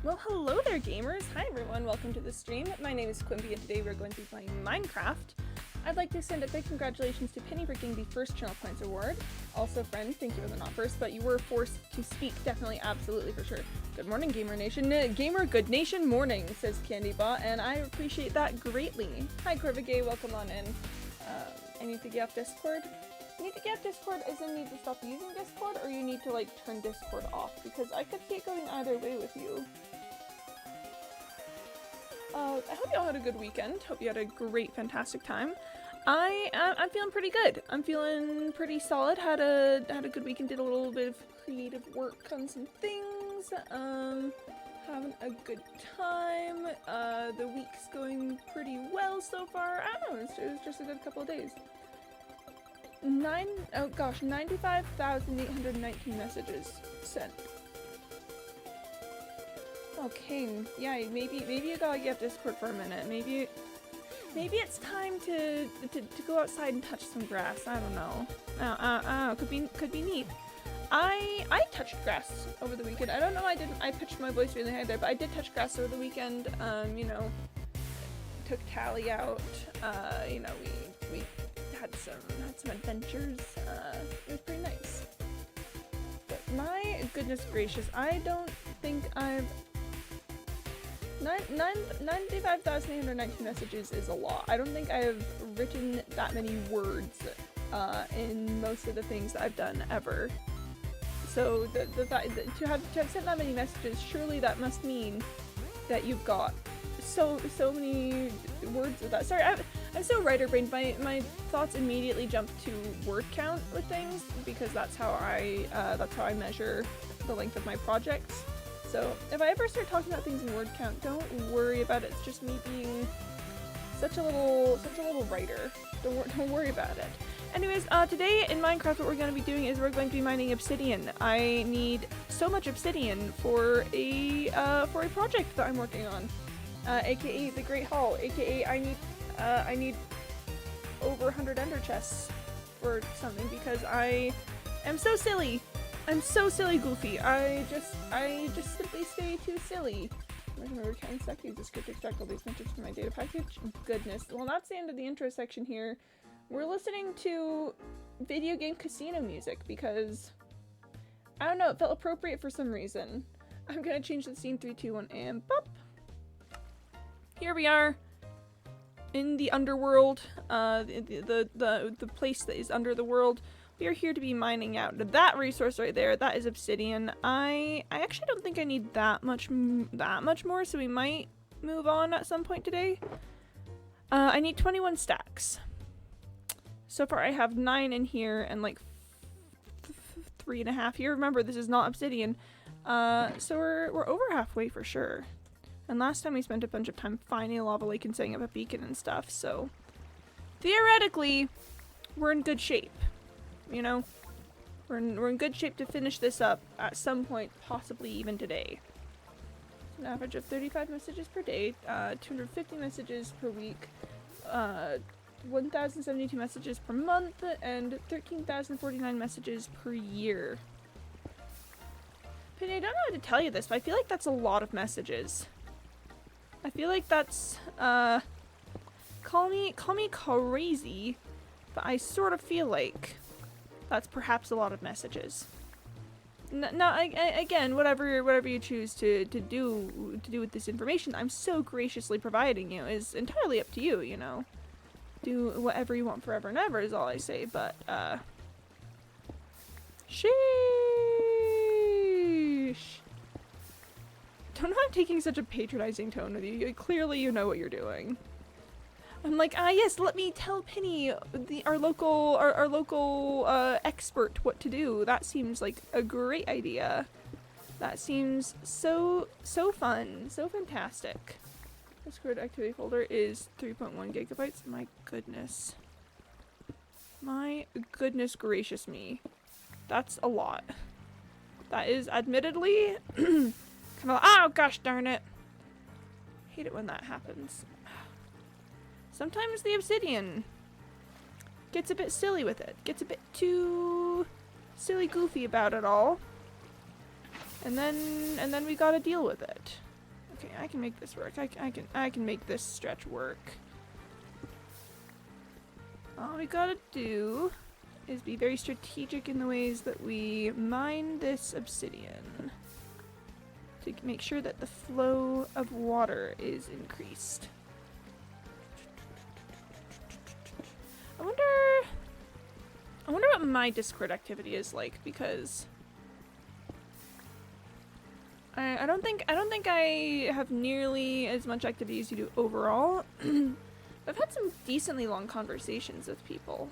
Well, hello there, gamers! Hi everyone, welcome to the stream. My name is Quimby, and today we're going to be playing Minecraft. I'd like to send a big congratulations to Penny for getting the first Channel Points award. Also, friend, thank you for the not first, but you were forced to speak. Definitely, absolutely, for sure. Good morning, Gamer Nation. Gamer Good Nation morning, says CandyBot, and I appreciate that greatly. Hi, Corvigay, welcome on in. I need to get off Discord. You need to get off Discord as in need to stop using Discord, or you need to, like, turn Discord off, because I could see it going either way with you. I hope you all had a good weekend. Hope you had a great, fantastic time. I'm feeling pretty good. I'm feeling pretty solid. Had a good weekend. Did a little bit of creative work on some things. Having a good time. The week's going pretty well so far. I don't know. It was just a good couple of days. 95,819 messages sent. Okay, yeah, maybe you gotta get Discord for a minute. Maybe it's time to go outside and touch some grass. I don't know. Could be neat. I touched grass over the weekend. I don't know. I pitched my voice really high there, but I did touch grass over the weekend. You know, took Tally out. You know, we had some adventures. It was pretty nice. But my goodness gracious, I don't think I've 95,819 messages is a lot. I don't think I've written that many words in most of the things that I've done ever. So the fact that to have sent that many messages, surely that must mean that you've got so many words with that. Sorry, I'm so writer brained. My thoughts immediately jump to word count with things because that's how I measure the length of my projects. So if I ever start talking about things in word count, don't worry about it. It's just me being such a little writer. Don't worry about it. Anyways, today in Minecraft, what we're going to be doing is we're going to be mining obsidian. I need so much obsidian for a project that I'm working on, aka the Great Hall, aka I need over 100 ender chests for something because I am so silly. I'm so silly, Goofy. I just simply stay too silly. I'm gonna return sec use the script to extract all these metrics from my data package. Goodness. Well, that's the end of the intro section here. We're listening to video game casino music because I don't know, it felt appropriate for some reason. I'm gonna change the scene 3, 2, 1, and pop. Here we are in the underworld, the place that is under the world. We are here to be mining out that resource right there. That is obsidian. I actually don't think I need that much more, so we might move on at some point today. I need 21 stacks. So far I have 9 in here and like 3.5 here. Remember, this is not obsidian. So we're over halfway for sure. And last time we spent a bunch of time finding a lava lake and setting up a beacon and stuff, so theoretically we're in good shape. You know, we're in good shape to finish this up at some point, possibly even today. An average of 35 messages per day, 250 messages per week, 1,072 messages per month, and 13,049 messages per year. Penny, I don't know how to tell you this, but I feel like that's a lot of messages. I feel like that's, call me crazy, but I sort of feel like that's perhaps a lot of messages. Now, again, whatever you choose to do with this information, I'm so graciously providing you is entirely up to you. You know, do whatever you want forever and ever is all I say. But sheesh. Don't know I'm taking such a patronizing tone with you. Clearly, you know what you're doing. I'm like, yes, let me tell Penny, our local expert, what to do. That seems like a great idea. That seems so fun, so fantastic. Discord activity folder is 3.1 gigabytes. My goodness. My goodness gracious me. That's a lot. That is admittedly kind of, oh gosh darn it. Hate it when that happens. Sometimes the obsidian gets a bit silly with it. Gets a bit too silly goofy about it all. And then we gotta deal with it. Okay, I can make this work. I can make this stretch work. All we gotta do is be very strategic in the ways that we mine this obsidian to make sure that the flow of water is increased. I wonder what my Discord activity is like, because I don't think I have nearly as much activity as you do overall. I've had some decently long conversations with people,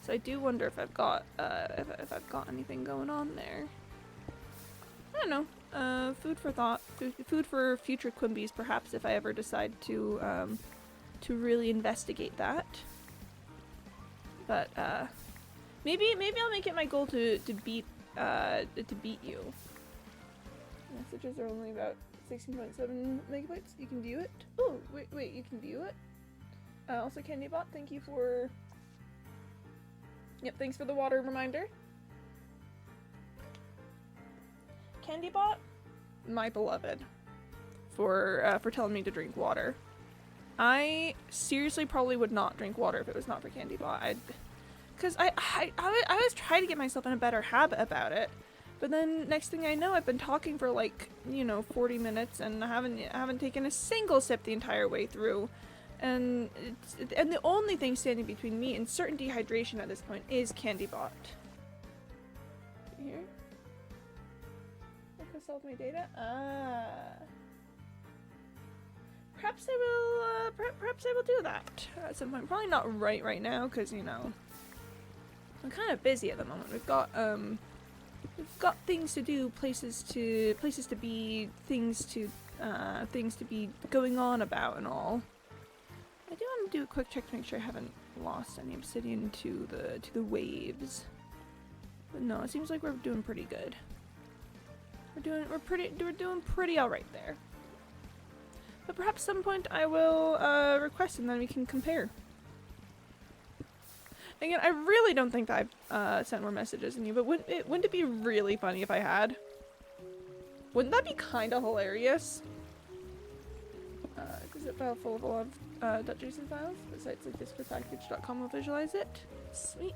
so I do wonder if I've got if I've got anything going on there. I don't know. Food for thought. Food for future Quimbies, perhaps, if I ever decide to really investigate that. But maybe I'll make it my goal to beat you. Messages are only about 16.7 megabytes. You can view it. Oh, wait, you can view it. Also, CandyBot, thank you for. Yep, thanks for the water reminder. CandyBot, my beloved, for telling me to drink water. I seriously probably would not drink water if it was not for CandyBot. Because I was trying to get myself in a better habit about it, but then next thing I know, I've been talking for like 40 minutes and I haven't taken a single sip the entire way through, and the only thing standing between me and certain dehydration at this point is CandyBot. Here, look, solve my data. Perhaps I will do that at some point. Probably not right now, because I'm kind of busy at the moment. We've got things to do, places to be, things to be going on about and all. I do want to do a quick check to make sure I haven't lost any obsidian to the waves. But no, it seems like we're doing pretty good. We're doing pretty alright there. But perhaps at some point I will request and then we can compare. Again, I really don't think that I've sent more messages than you, but wouldn't it be really funny if I had? Wouldn't that be kind of hilarious? Is it file full of a lot of .json files? Sites like discordpackage.com will visualize it. Sweet.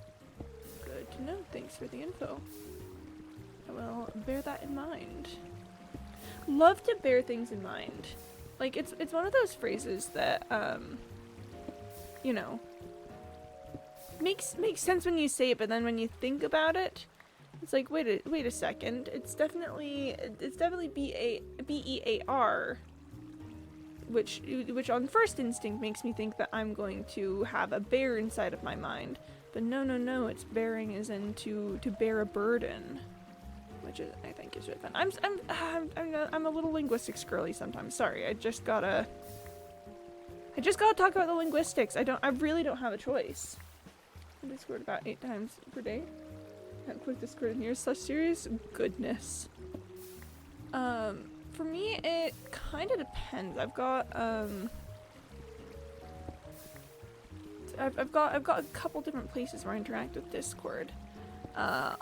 Good to know. Thanks for the info. I will bear that in mind. Love to bear things in mind. Like, it's one of those phrases that, makes sense when you say it, but then when you think about it, it's like, wait a second. It's definitely B-E-A-R, which on first instinct makes me think that I'm going to have a bear inside of my mind. But no, it's bearing as in to bear a burden. Which is, I think, is really fun. I'm a little linguistics girly sometimes. Sorry, I just gotta talk about the linguistics. I really don't have a choice. I Discord about 8 times per day. Can't click Discord in here. Such serious goodness. For me, it kind of depends. I've got a couple different places where I interact with Discord. I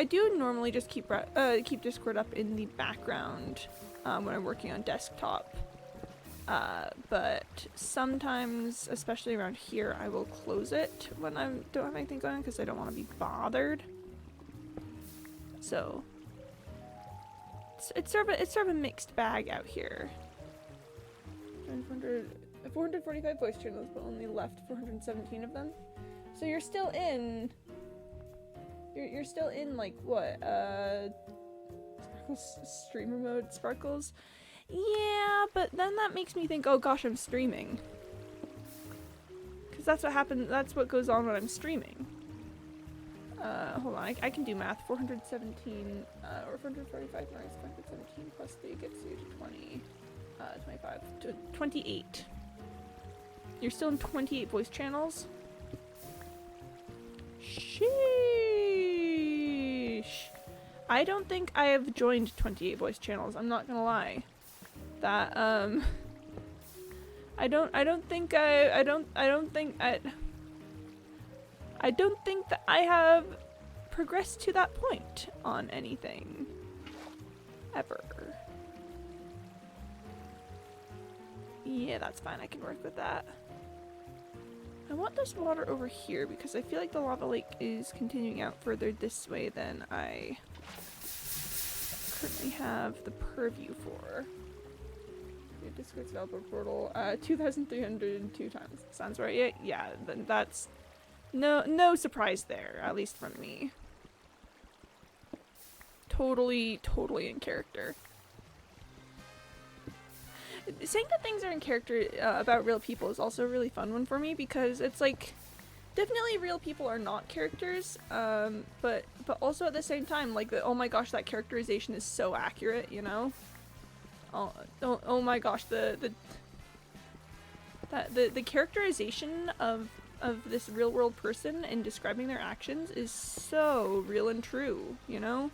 do normally just keep Discord up in the background when I'm working on desktop, but sometimes, especially around here, I will close it when I don't have anything going on because I don't want to be bothered. So it's sort of a mixed bag out here. 445 voice channels, but only left 417 of them. So you're still in. You're still in, like, what, streamer mode, Sparkles? Yeah, but then that makes me think, oh gosh, I'm streaming. Because that's what happens, that's what goes on when I'm streaming. Hold on, I can do math. 417, or 445 minus 417 plus 3 gets you to 20, 25, to 28. You're still in 28 voice channels? Sheesh. I don't think I have joined 28 voice channels. I'm not gonna lie. That I don't think that I have progressed to that point on anything ever. Yeah, that's fine. I can work with that. I want this water over here because I feel like the lava lake is continuing out further this way than I currently have the purview for. Your Discord's developer portal, 2,302 times. Sounds right. Yeah, yeah, then that's no surprise there, at least from me. Totally in character. Saying that things are in character about real people is also a really fun one for me because it's like, definitely real people are not characters, but also at the same time, like, oh my gosh, that characterization is so accurate, you know? Oh my gosh, the characterization of this real world person and describing their actions is so real and true, you know?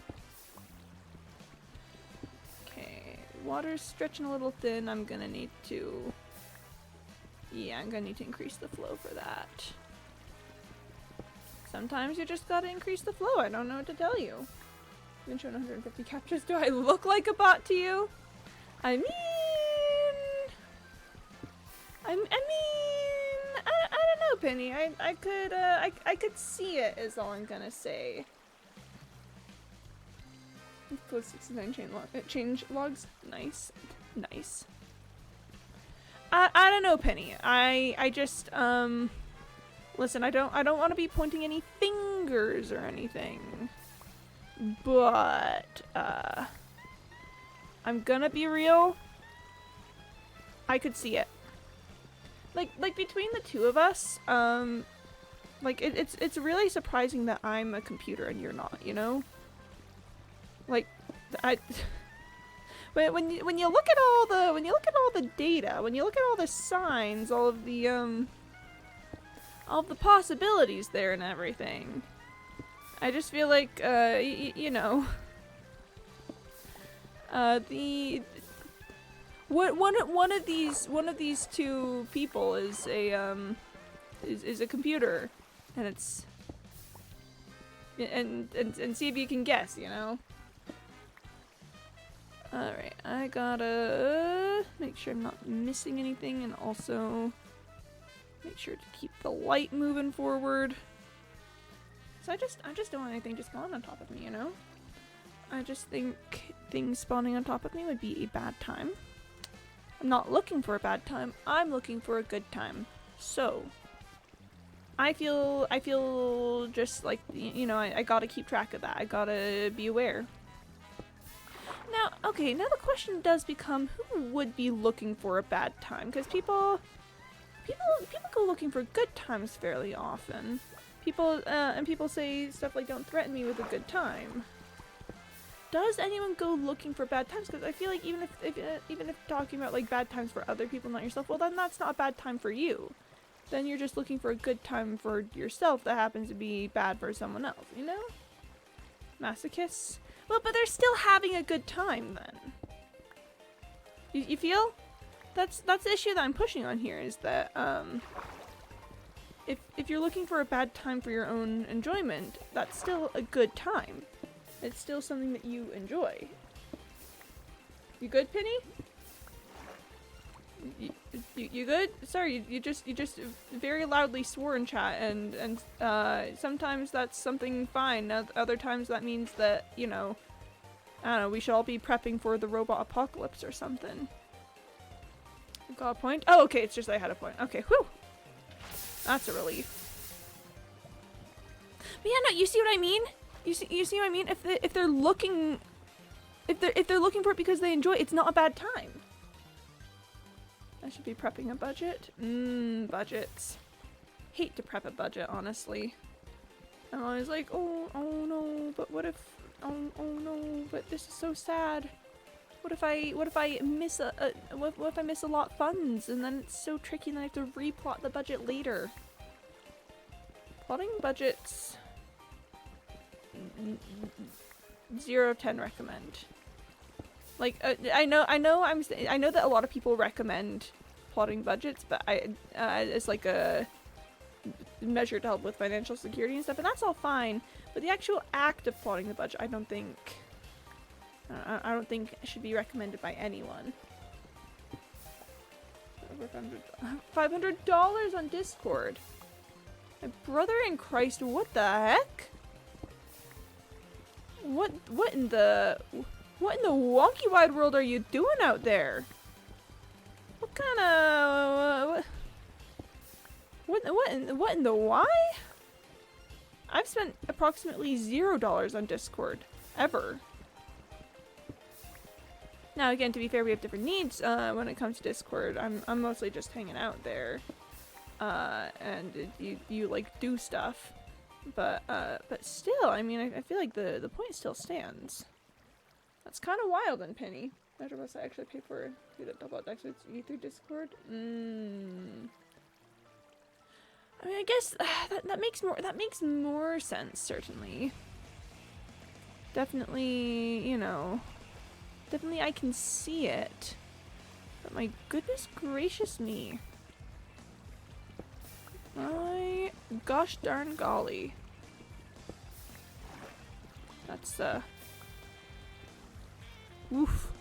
Water's stretching a little thin. I'm gonna need to... Yeah, I'm gonna need to increase the flow for that. Sometimes you just gotta increase the flow. I don't know what to tell you. I've been shown 150 captures. Do I look like a bot to you? I mean... I don't know, Penny. I could see it is all I'm gonna say. Close 69 change logs. Nice. Nice. I don't know, Penny. I just listen, I don't want to be pointing any fingers or anything. But I'm gonna be real. I could see it. Like between the two of us, like it's really surprising that I'm a computer and you're not, you know? Like, but when you look at all the data, when you look at all the signs, all of the possibilities there and everything, I just feel like you know, one of these two people is a computer, and it's and see if you can guess, you know. Alright, I gotta make sure I'm not missing anything and also make sure to keep the light moving forward. So I just don't want anything just going on top of me, you know? I just think things spawning on top of me would be a bad time. I'm not looking for a bad time, I'm looking for a good time. So I feel just like, you know, I gotta keep track of that. I gotta be aware. Now, okay, now the question does become, who would be looking for a bad time? Because people go looking for good times fairly often. People say stuff like, don't threaten me with a good time. Does anyone go looking for bad times? Because I feel like even if talking about like bad times for other people, not yourself, well then that's not a bad time for you. Then you're just looking for a good time for yourself that happens to be bad for someone else, you know? Masochists? Well, but they're still having a good time then. You feel? That's the issue that I'm pushing on here, is that if you're looking for a bad time for your own enjoyment, that's still a good time. It's still something that you enjoy. You good, Penny? You good? Sorry, you just very loudly swore in chat, and sometimes that's something fine. Other times that means that, you know, I don't know, we should all be prepping for the robot apocalypse or something. Got a point? Oh, okay, it's just I had a point. Okay, whew. That's a relief. But yeah, no, you see what I mean? You see what I mean? If they're looking for it because they enjoy it, it's not a bad time. I should be prepping a budget. Budgets. Hate to prep a budget, honestly. I'm always like, oh no, but what if, oh no, but this is so sad. What if I miss what if I miss a lot funds and then it's so tricky and I have to replot the budget later. Plotting budgets. 0 of 10 recommend. Like, I know that a lot of people recommend plotting budgets, but it's like a measure to help with financial security and stuff, and that's all fine. But the actual act of plotting the budget, I don't think should be recommended by anyone. $500 on Discord. My brother in Christ, what the heck? What in the wonky wide world are you doing out there? What kind of what in the why? I've spent approximately $0 on Discord ever. Now again, to be fair, we have different needs when it comes to Discord. I'm mostly just hanging out there, and you like do stuff, but still, I mean, I feel like the point still stands. That's kind of wild and Penny. Imagine what I actually pay for the double access through Discord. I mean, I guess that makes more sense. Certainly, definitely, you know. Definitely I can see it. But my goodness gracious me. My gosh darn golly. That's oof.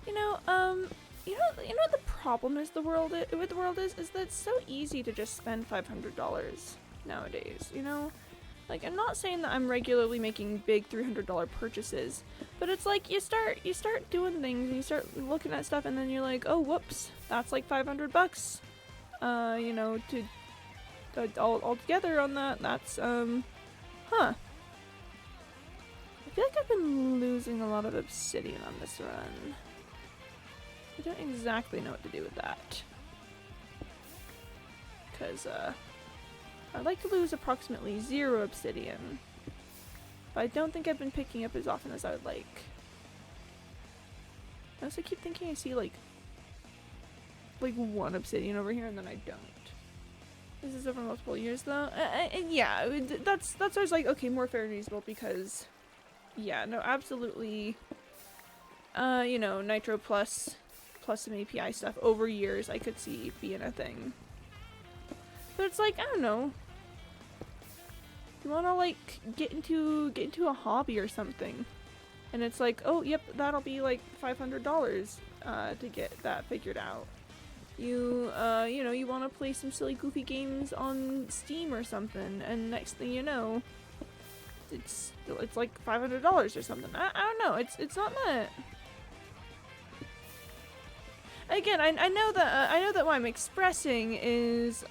You know what the problem is with the world is that it's so easy to just spend $500 nowadays, you know? Like, I'm not saying that I'm regularly making big $300 purchases, but it's like you start doing things and you start looking at stuff and then you're like, oh whoops, that's like $500. You know, all together on that, that's huh. I feel like I've been losing a lot of obsidian on this run. I don't exactly know what to do with that. Because I'd like to lose approximately 0 obsidian, but I don't think I've been picking up as often as I would like. I also keep thinking I see like 1 obsidian over here and then I don't. This is over multiple years though, and yeah, that's always like, okay, more fair and reasonable because, yeah, no, absolutely, you know, Nitro plus some API stuff over years I could see being a thing. But it's like, I don't know. You wanna like get into a hobby or something. And it's like, oh yep, that'll be like $500 to get that figured out. You know, you wanna play some silly goofy games on Steam or something, and next thing you know, it's like $500 or something. I don't know, it's not that. Again, I know that what I'm expressing is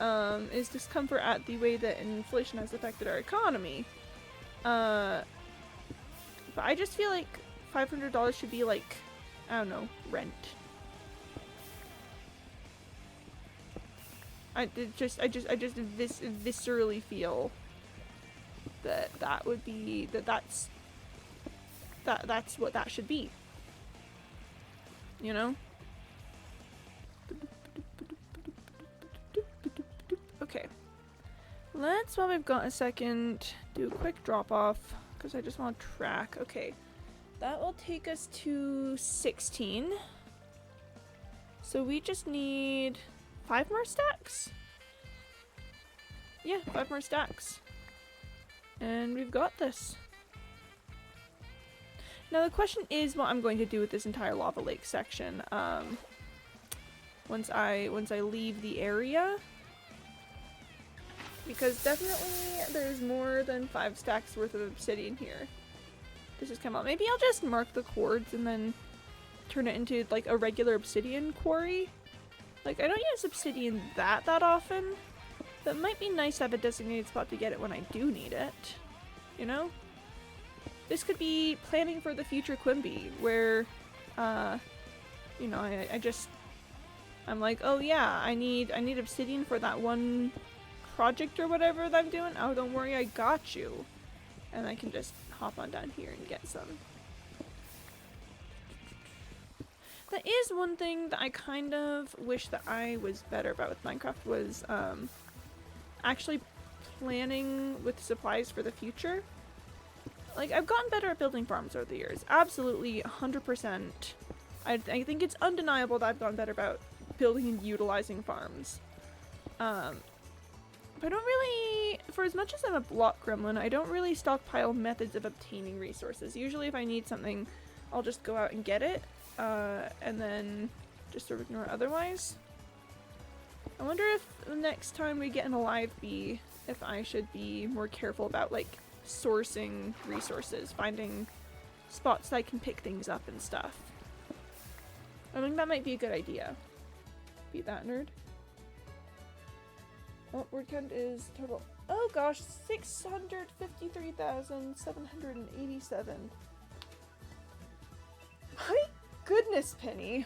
discomfort at the way that inflation has affected our economy. But I just feel like $500 should be like, I don't know, rent. I just viscerally feel that would be that's what that should be. You know? Okay, let's, while we've got a second, do a quick drop off because I just want to track. Okay, that will take us to 16. So we just need 5 more stacks. Yeah, 5 more stacks. And we've got this. Now the question is what I'm going to do with this entire lava lake section. Once I leave the area. Because definitely there's more than 5 stacks worth of obsidian here. This has come out. Maybe I'll just mark the quartz and then turn it into like a regular obsidian quarry. Like, I don't use obsidian that often, but it might be nice to have a designated spot to get it when I do need it. You know? This could be planning for the future Quimby, where, you know, I'm like, oh yeah, I need obsidian for that one project or whatever that I'm doing. Oh, don't worry, I got you. And I can just hop on down here and get some. That is one thing that I kind of wish that I was better about with Minecraft was actually planning with supplies for the future. Like, I've gotten better at building farms over the years. Absolutely, 100%. I think it's undeniable that I've gotten better about building and utilizing farms. But I don't really, for as much as I'm a block gremlin, I don't really stockpile methods of obtaining resources. Usually if I need something, I'll just go out and get it, and then just sort of ignore otherwise. I wonder if the next time we get an alive bee, if I should be more careful about like sourcing resources, finding spots that I can pick things up and stuff. I think that might be a good idea. Beat that, nerd. Oh, word count is total. Oh gosh, 653,787. My goodness, Penny.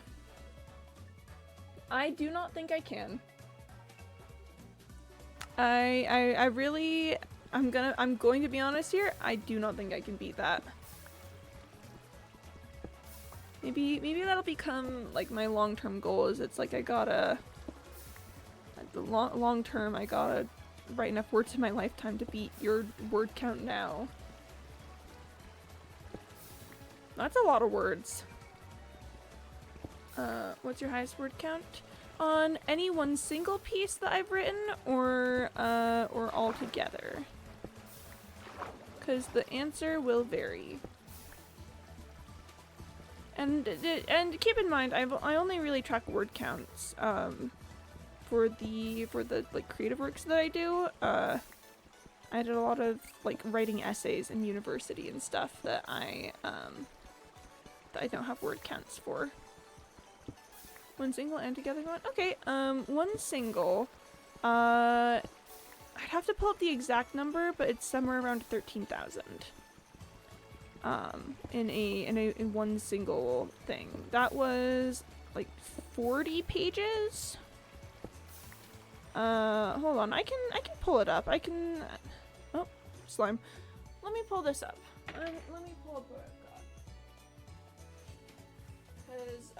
I do not think I can. I really, I'm going to be honest here. I do not think I can beat that. Maybe that'll become like my long-term goal. Is it's like I gotta, the long term, I gotta write enough words in my lifetime to beat your word count now. That's a lot of words. What's your highest word count? On any one single piece that I've written, or all together? Because the answer will vary. And keep in mind, I only really track word counts for the like creative works that I do. I did a lot of like writing essays in university and stuff that I don't have word counts for. One single and together one? Okay, one single. I'd have to pull up the exact number, but it's somewhere around 13,000. In one single thing. That was like 40 pages. Hold on, I can pull it up. Oh, slime. Let me pull this up. Let me pull up what I've got. Because,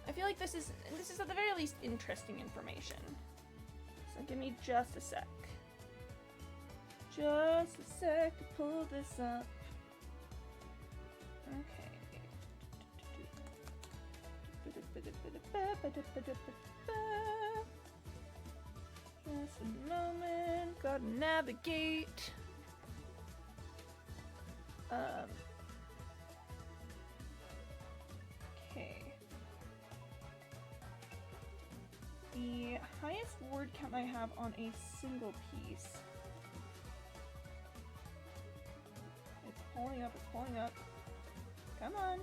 I feel like this is at the very least interesting information. So give me just a sec. Just a sec to pull this up. Okay. Just a moment. Gotta navigate. Okay. The highest word count I have on a single piece. It's pulling up, it's pulling up. Come on.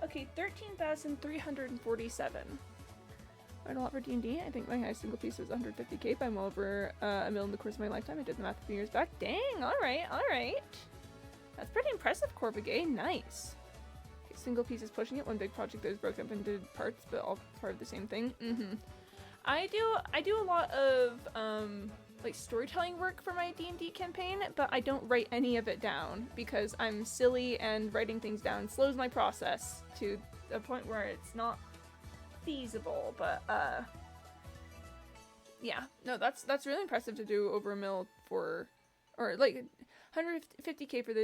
Okay, 13,347. Quite a lot for D&D. I think my highest single piece was 150k, but I'm well over a mil in the course of my lifetime. I did the math a few years back. Dang, alright, alright. That's pretty impressive, Corvigay. Nice. Okay, single piece is pushing it. One big project that was broken up into parts, but all part of the same thing. I do a lot of like storytelling work for my D&D campaign, but I don't write any of it down because I'm silly and writing things down slows my process to a point where it's not feasible. But yeah, no, that's really impressive to do over a mil for, or like 150k for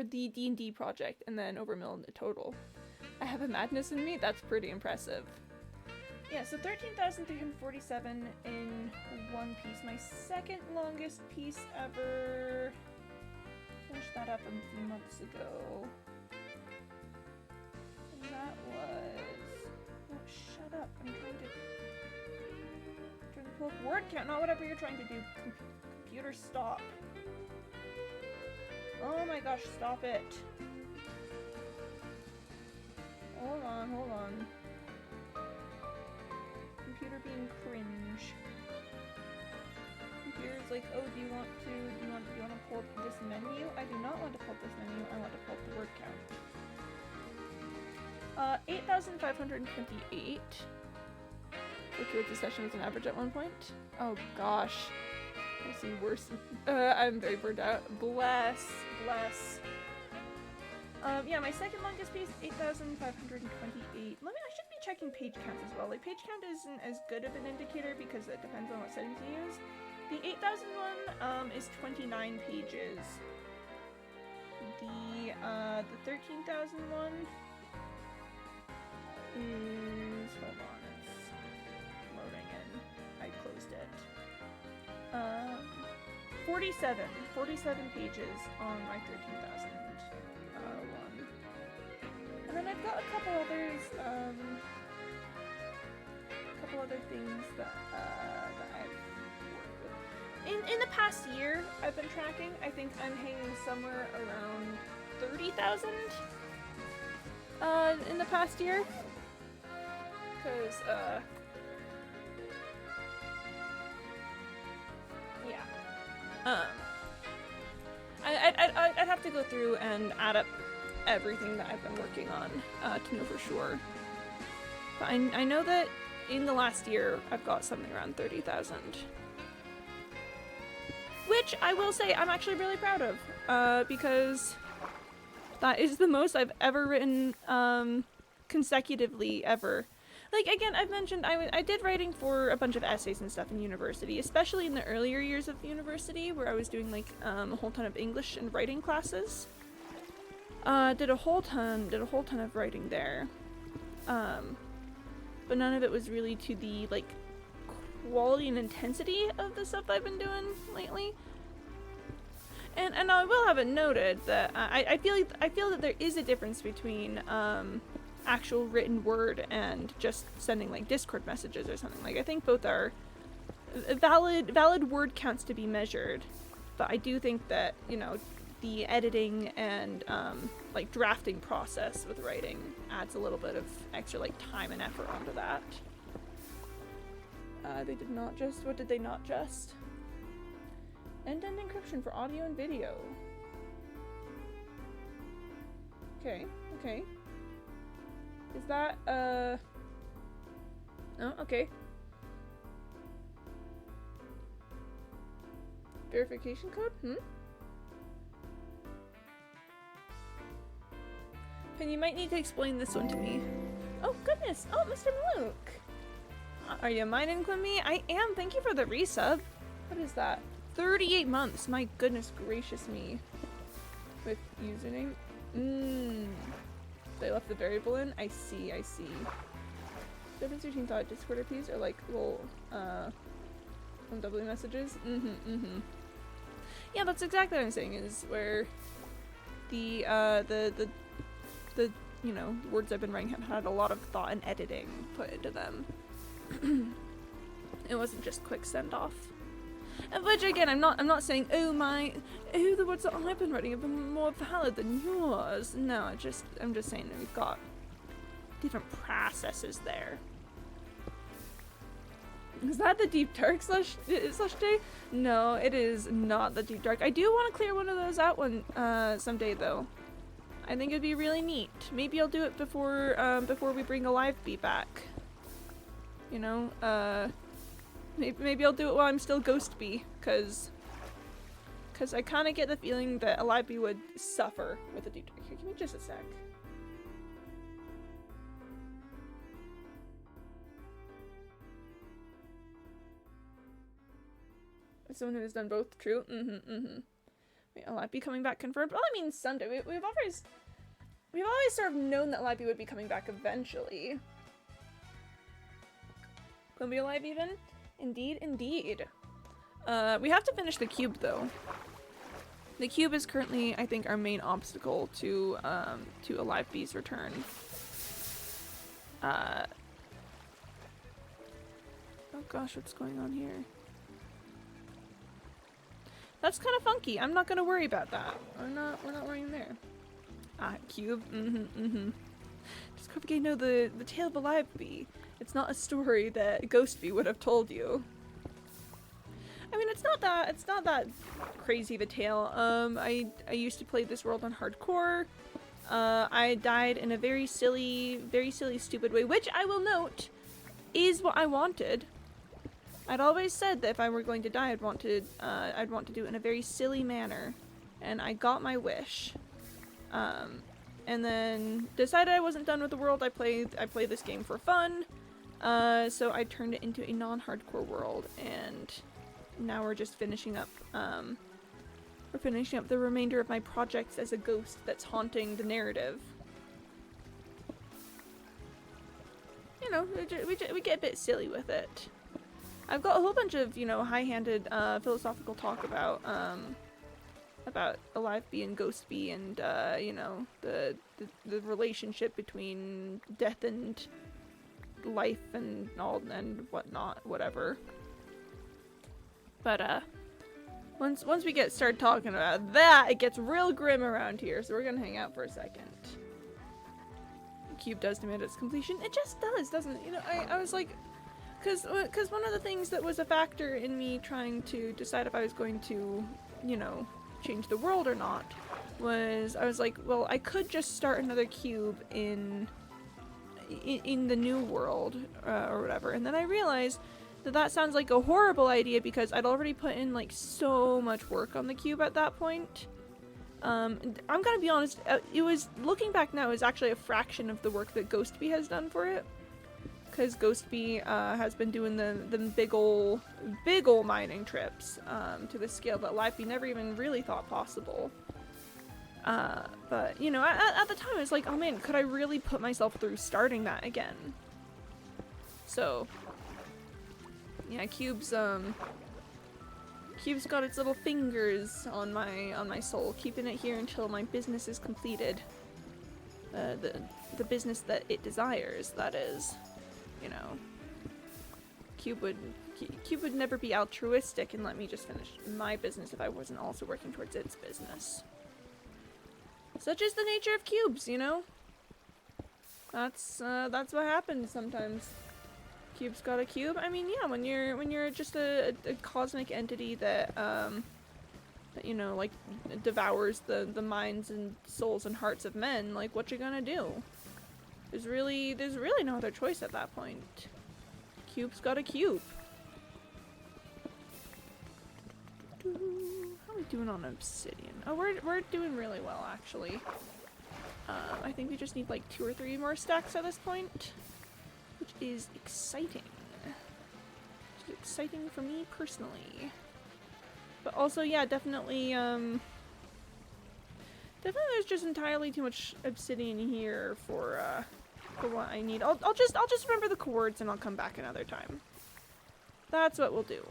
the D&D project, and then over a mil in the total. I have a madness in me. That's pretty impressive. Yeah, so 13,347 in one piece. My second longest piece ever. Finished that up a few months ago. And that was... Oh, shut up. I'm trying to pull up word count, not whatever you're trying to do. Computer, stop. Oh my gosh, stop it. Hold on, hold on. Computer being cringe. Computer's like, oh, do you want to pull up this menu? I do not want to pull up this menu. I want to pull up the word count. 8,528. Okay, with the session was an average at one point. Oh gosh. I see worse. I'm very burned out. Bless. Yeah, my second longest piece, 8,528. I should be checking page counts as well. Like, page count isn't as good of an indicator because it depends on what settings you use. The 8,000 one is 29 pages. The 13,000 one is, hold on, it's loading in. I closed it. 47 pages on my 13,000 one. And then I've got a couple others, other things that I've worked with. In the past year, I've been tracking. I think I'm hanging somewhere around 30,000 in the past year. Because, yeah. I'd have to go through and add up everything that I've been working on to know for sure. But I know that in the last year, I've got something around 30,000. Which I will say I'm actually really proud of, because that is the most I've ever written consecutively ever. Like, again, I've mentioned I did writing for a bunch of essays and stuff in university, especially in the earlier years of university where I was doing like a whole ton of English and writing classes. Did a whole ton of writing there. But none of it was really to the like quality and intensity of the stuff I've been doing lately. And I will have it noted that I feel that there is a difference between actual written word and just sending like Discord messages or something. Like, I think both are valid word counts to be measured, but I do think that, you know, the editing and like drafting process with writing adds a little bit of extra like time and effort onto that. They did not just, what did they not just? End-to-end encryption for audio and video. Okay, okay. Is that, oh, okay. Verification code? And you might need to explain this one to me. Oh, goodness! Oh, Mr. Luke! Are you minding me? I am! Thank you for the resub! What is that? 38 months! My goodness gracious me. With username? They left the variable in? I see, I see. Difference between thought Discord RPs are like little, W messages? Yeah, that's exactly what I'm saying, is where the you know, words I've been writing have had a lot of thought and editing put into them. It wasn't just quick send off. Which again, I'm not saying, the words that I've been writing have been more valid than yours. No, I'm just saying that we've got different processes there. Is that the deep dark slash day? No, it is not the deep dark. I do want to clear one of those out someday though. I think it'd be really neat. Maybe I'll do it before we bring a live bee back. You know, maybe I'll do it while I'm still Ghost Bee, cause I kind of get the feeling that a live bee would suffer with a deep dark. Here, give me just a sec. Someone who has done both, true. Wait, a live bee coming back confirmed? Well, I mean, someday. We've always sort of known that live bee would be coming back eventually. Could be alive even? Indeed, indeed. We have to finish the cube though. The cube is currently, I think, our main obstacle to a live bee's return. Oh gosh, what's going on here? That's kind of funky. I'm not gonna worry about that. We're not worrying there. Cube. Just hope you know the tale of a live bee. It's not a story that Ghost Bee would have told you. I mean, it's not that crazy of a tale. I used to play this world on hardcore. I died in a very silly, stupid way, which I will note is what I wanted. I'd always said that if I were going to die, I'd want to do it in a very silly manner, and I got my wish. And then decided I wasn't done with the world. I play this game for fun, so I turned it into a non-hardcore world, and now we're just finishing up. We're finishing up the remainder of my projects as a ghost that's haunting the narrative. You know, we get a bit silly with it. I've got a whole bunch of, you know, high-handed philosophical talk about a live bee and ghost bee, and you know, the relationship between death and life and all and whatnot, whatever. But once we get started talking about that, it gets real grim around here. So we're gonna hang out for a second. The cube does demand its completion. It just does, doesn't it? You know, I was like, because one of the things that was a factor in me trying to decide if I was going to, you know, change the world or not, was I was like, well, I could just start another cube in the new world or whatever, and then I realized that sounds like a horrible idea because I'd already put in like so much work on the cube at that point. I'm gonna be honest, it was, looking back now, is actually a fraction of the work that Ghostbee has done for it, because Ghostbee has been doing the big ol' mining trips to the scale that Livebee never even really thought possible. But you know, at the time I was like, oh man, could I really put myself through starting that again? So yeah, Cube's got its little fingers on my soul, keeping it here until my business is completed. The business that it desires, that is. You know, Cube would never be altruistic and let me just finish my business if I wasn't also working towards its business. Such is the nature of cubes, you know? That's what happens sometimes. Cube's got a cube. I mean, yeah, when you're just a cosmic entity that that, you know, like devours the minds and souls and hearts of men, like what you gonna do? There's really no other choice at that point. Cube's got a cube. How are we doing on obsidian? Oh, we're doing really well, actually. I think we just need like 2 or 3 more stacks at this point, which is exciting. Which is exciting for me personally. But also, yeah, definitely, definitely there's just entirely too much obsidian here for what I need. I'll just remember the chords and I'll come back another time. That's what we'll do.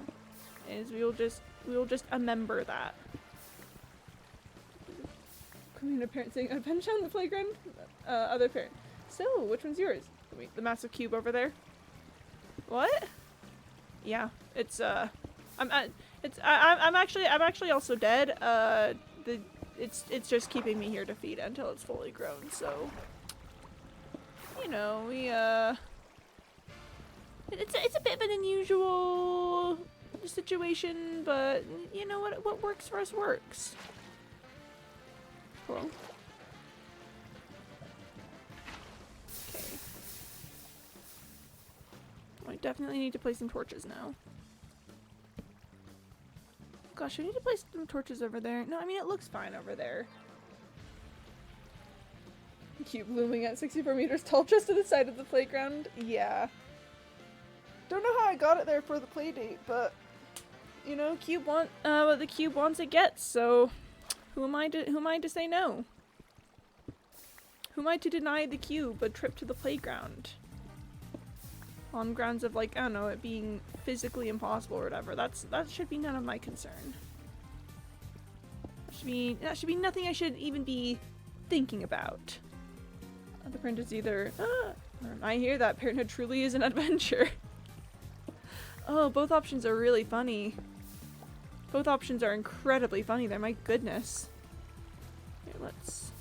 Is we will just remember that. Coming to parent saying, a bench on the playground? Other parent. So, which one's yours? Wait, the massive cube over there? What? Yeah, it's I'm actually also dead. It's just keeping me here to feed until it's fully grown, so you know, it's a bit of an unusual situation, but you know what works for us works. Cool. Okay. I definitely need to place some torches now. Gosh, I need to place some torches over there. No, I mean, it looks fine over there. Cube looming at 64 meters tall just to the side of the playground. Yeah. Don't know how I got it there for the play date, but you know, what the cube wants it gets, so who am I to say no? Who am I to deny the cube a trip to the playground? On grounds of, like, I don't know, it being physically impossible or whatever. That should be none of my concern. That should be nothing I should even be thinking about. The parent is either, or I hear that parenthood truly is an adventure. Oh, both options are really funny. Both options are incredibly funny there, my goodness. Here, let's...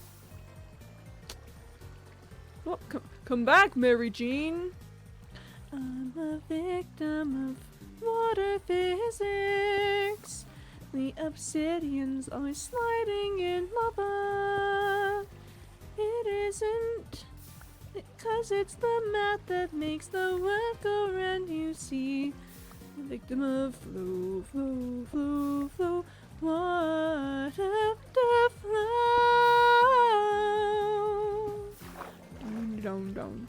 Oh, come back, Mary Jean! I'm a victim of water physics. The obsidian's always sliding in lava. It isn't, 'cause it's the math that makes the world go round, you see. A victim of flow, flow, flow, flow. Water to flow. Dun, dun, dun.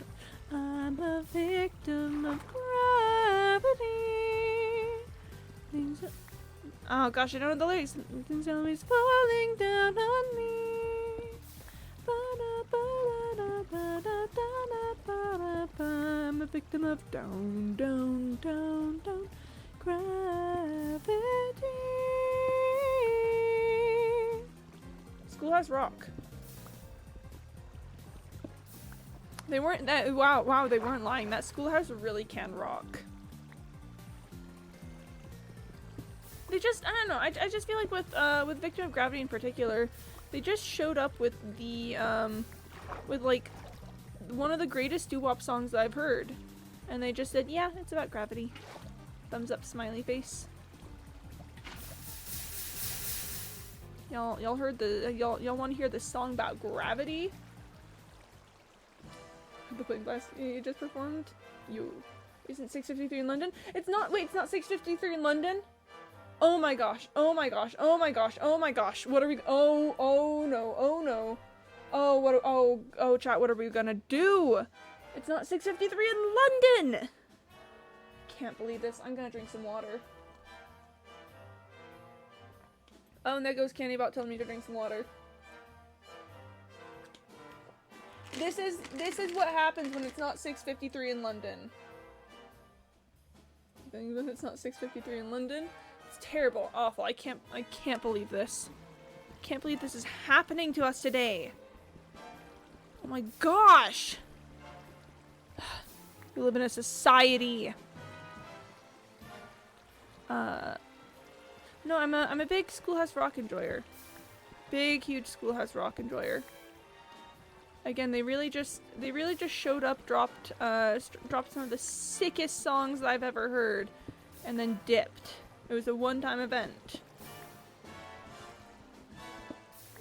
I'm a victim of gravity. Things oh gosh, I don't know the lyrics. Things always falling down on me. I'm a victim of down, down, down, down gravity. Schoolhouse Rock. They weren't that. Wow, they weren't lying. That schoolhouse really can rock. They just, I don't know. I just feel like with Victim of Gravity in particular, they just showed up with the with like one of the greatest doo-wop songs that I've heard, and they just said, yeah, it's about gravity. Thumbs up, smiley face. Y'all heard the y'all want to hear the song about gravity? The plane blast you just performed. You isn't 6:53 in London? It's not. Wait, it's not 6:53 in London. Oh my gosh! Oh my gosh! Oh my gosh! Oh my gosh! What are we? Oh no! Oh no! Oh what? Oh chat! What are we gonna do? It's not 6:53 in London. Can't believe this. I'm gonna drink some water. Oh, and there goes Candy about telling me to drink some water. This is what happens when it's not 6:53 in London. When it's not 6:53 in London, it's terrible, awful. I can't believe this. I can't believe this is happening to us today. Oh my gosh. We live in a society. No, I'm a big Schoolhouse Rock enjoyer. Big, huge Schoolhouse Rock enjoyer. Again, they really just showed up, dropped some of the sickest songs that I've ever heard, and then dipped. It was a one-time event.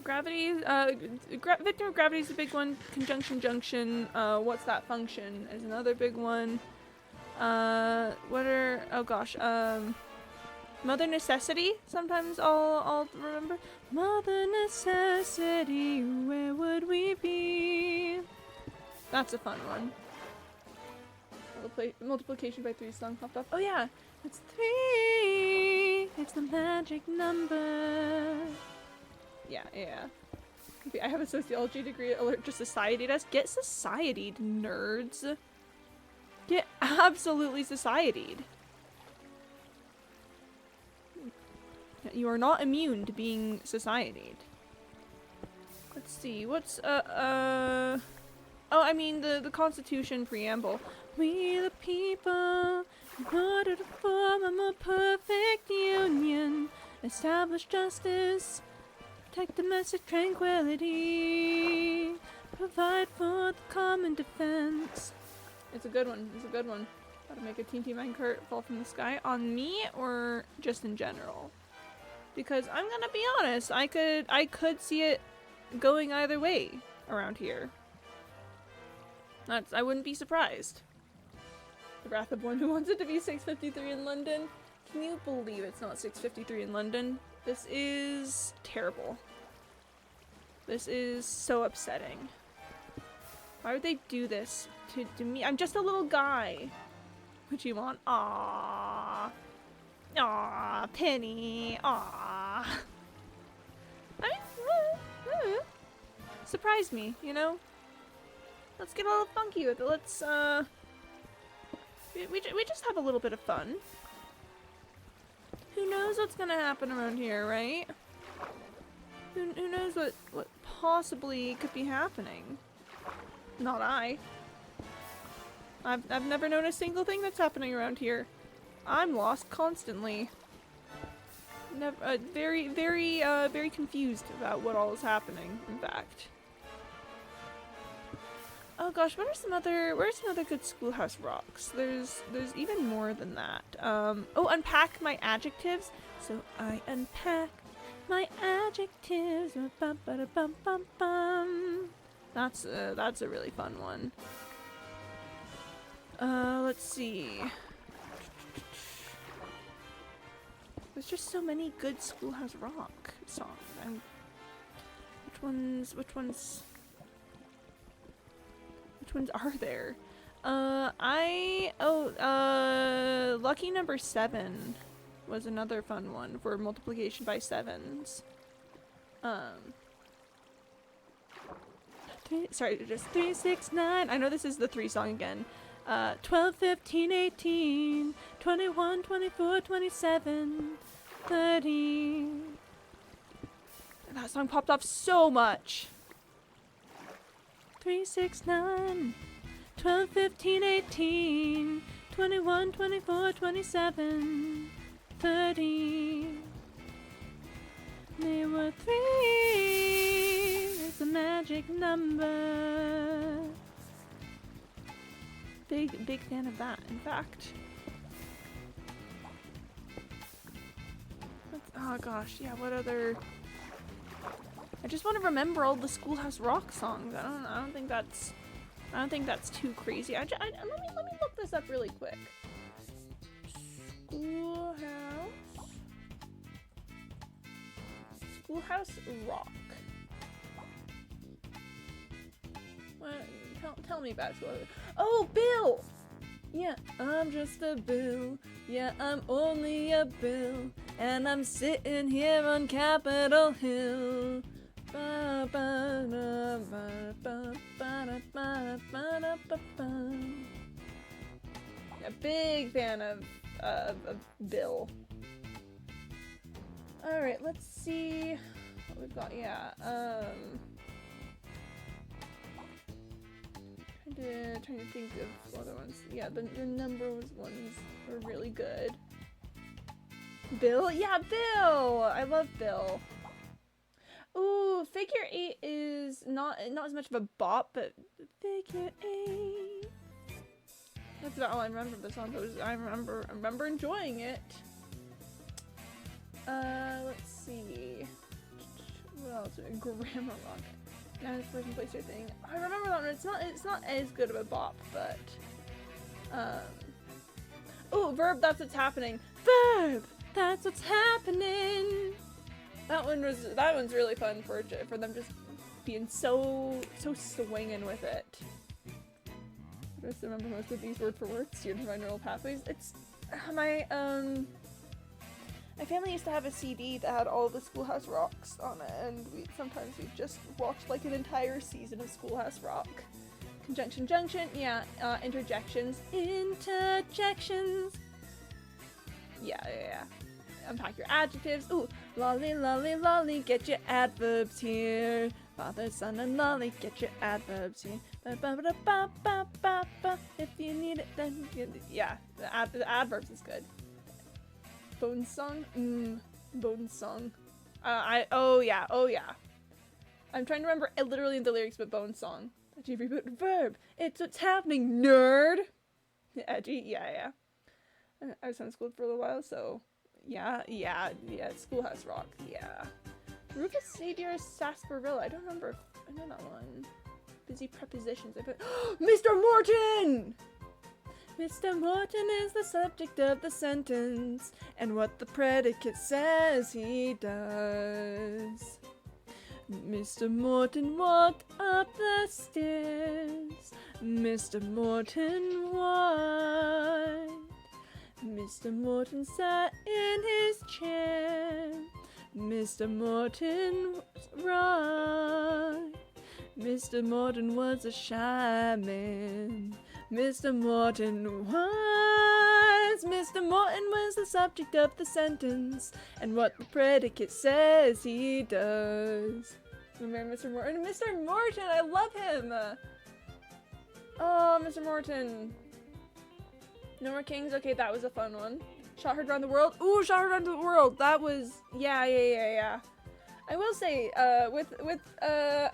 Gravity, Victim of Gravity is a big one. Conjunction Junction, What's That Function is another big one. Oh gosh, Mother Necessity, sometimes I'll remember. Mother Necessity, where would we be? That's a fun one. Multiplication by 3 song popped up. Oh yeah, it's 3. It's the magic number. Yeah. I have a sociology degree. Alert to society desk. Get societied, nerds. Get absolutely societied. You are not immune to being societied. Let's see, what's, oh, I mean, the Constitution preamble. We the people, in order to form a more perfect union, establish justice, protect domestic tranquility, provide for the common defense. It's a good one, Gotta make a Teen Minecart fall from the sky on me, or just in general? Because I'm gonna be honest, I could see it going either way around here. I wouldn't be surprised. The wrath of one who wants it to be 6:53 in London. Can you believe it's not 6:53 in London? This is terrible. This is so upsetting. Why would they do this to me? I'm just a little guy. What you want? Aww. Aw, Penny. Aw. Surprise me, you know? Let's get a little funky with it. Let's, we just have a little bit of fun. Who knows what's gonna happen around here, right? Who knows what possibly could be happening? Not I. I've never known a single thing that's happening around here. I'm lost constantly. Never, very confused about what all is happening, in fact. Oh gosh, what are some other good Schoolhouse Rocks? There's even more than that. Oh, unpack my adjectives. So I unpack my adjectives. Bum, bum, bum, bum, bum. That's a really fun one. Let's see. There's just so many good Schoolhouse Rock songs. Which ones are there? Lucky Number 7 was another fun one for multiplication by 7s. Just 3, 6, 9. I know this is the 3 song again. 12, 15, 18, 21, 24, 27, 30. That song popped off so much. 3, 6, 9. 12, 15, 18, 21, 24, 27, 30. They were 3. It's a magic number. Big fan of that, in fact. Oh gosh, yeah, what other... I just want to remember all the Schoolhouse Rock songs. I don't think that's too crazy. Let me look this up really quick. Schoolhouse Rock. What? Tell me about it. Oh, Bill! Yeah, I'm just a Bill. Yeah, I'm only a Bill. And I'm sitting here on Capitol Hill. A big fan of Bill. Alright, let's see what we've got. Yeah, trying to think of other ones. Yeah, the number ones were really good. Bill? Yeah, Bill! I love Bill. Ooh, Figure 8 is not as much of a bop, but Figure 8. That's about all I remember of the song. I remember enjoying it. Let's see. What else? Grammar Rock. Now this person plays your thing. I remember that one. It's not as good of a bop, but ooh, Verb, That's What's Happening. Verb, That's What's Happening. That one's really fun for them just being so swinging with it. I just remember most of these word for word student by neural pathways. It's my family used to have a CD that had all the Schoolhouse Rocks on it, and sometimes we just watched like an entire season of Schoolhouse Rock. Conjunction junction, yeah, interjections. Yeah. Unpack your adjectives. Ooh, lolly, lolly, lolly, get your adverbs here. Father, son, and lolly, get your adverbs here. Ba-ba-da-ba-ba-ba-ba. If you need it, then yeah, the adverbs is good. Bone song? Bone song. Oh yeah. I'm trying to remember literally the lyrics, but Bone song. Edgy reboot verb. It's what's happening, nerd. Edgy, yeah. I was homeschooled for a little while, so yeah. Schoolhouse Rock, yeah. Rufus Savior Sarsaparilla. I don't remember if I know that one. Busy prepositions. I put Mr. Morton. Mr. Morton is the subject of the sentence, and what the predicate says he does. Mr. Morton walked up the stairs. Mr. Morton whined. Mr. Morton sat in his chair. Mr. Morton was right. Mr. Morton was a shy man. Mr. Morton was the subject of the sentence, and what the predicate says he does. Remember Mr. Morton? Mr. Morton, I love him! Oh, Mr. Morton. No More Kings? Okay, that was a fun one. Shot Heard Around the World? Ooh, Shot Heard Around the World! That was... Yeah. I will say, with a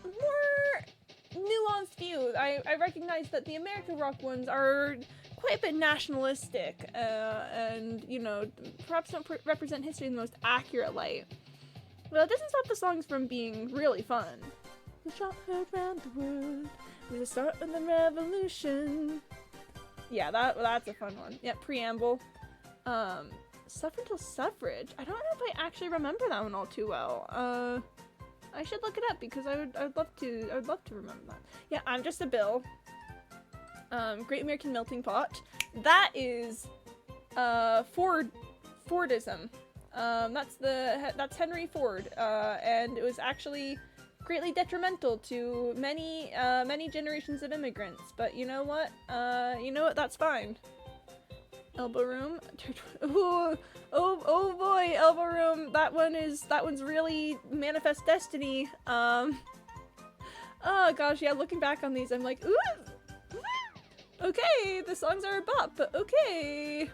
more nuanced view, I recognize that the American rock ones are quite a bit nationalistic, and, you know, perhaps don't represent history in the most accurate light. Well, it doesn't stop the songs from being really fun. The shot heard round the world was the start of the revolution. Yeah, that's a fun one. Yeah, Preamble. Suffer Until Suffrage. I don't know if I actually remember that one all too well. I should look it up because I would love to remember that. Yeah, I'm Just a Bill. Great American Melting Pot. That is Fordism. That's Henry Ford, and it was actually greatly detrimental to many generations of immigrants. But you know what? That's fine. Elbow Room. Oh boy, Elbow Room. That one's really Manifest Destiny. Oh gosh, yeah, looking back on these, I'm like, ooh! Okay, the songs are a bop, but okay.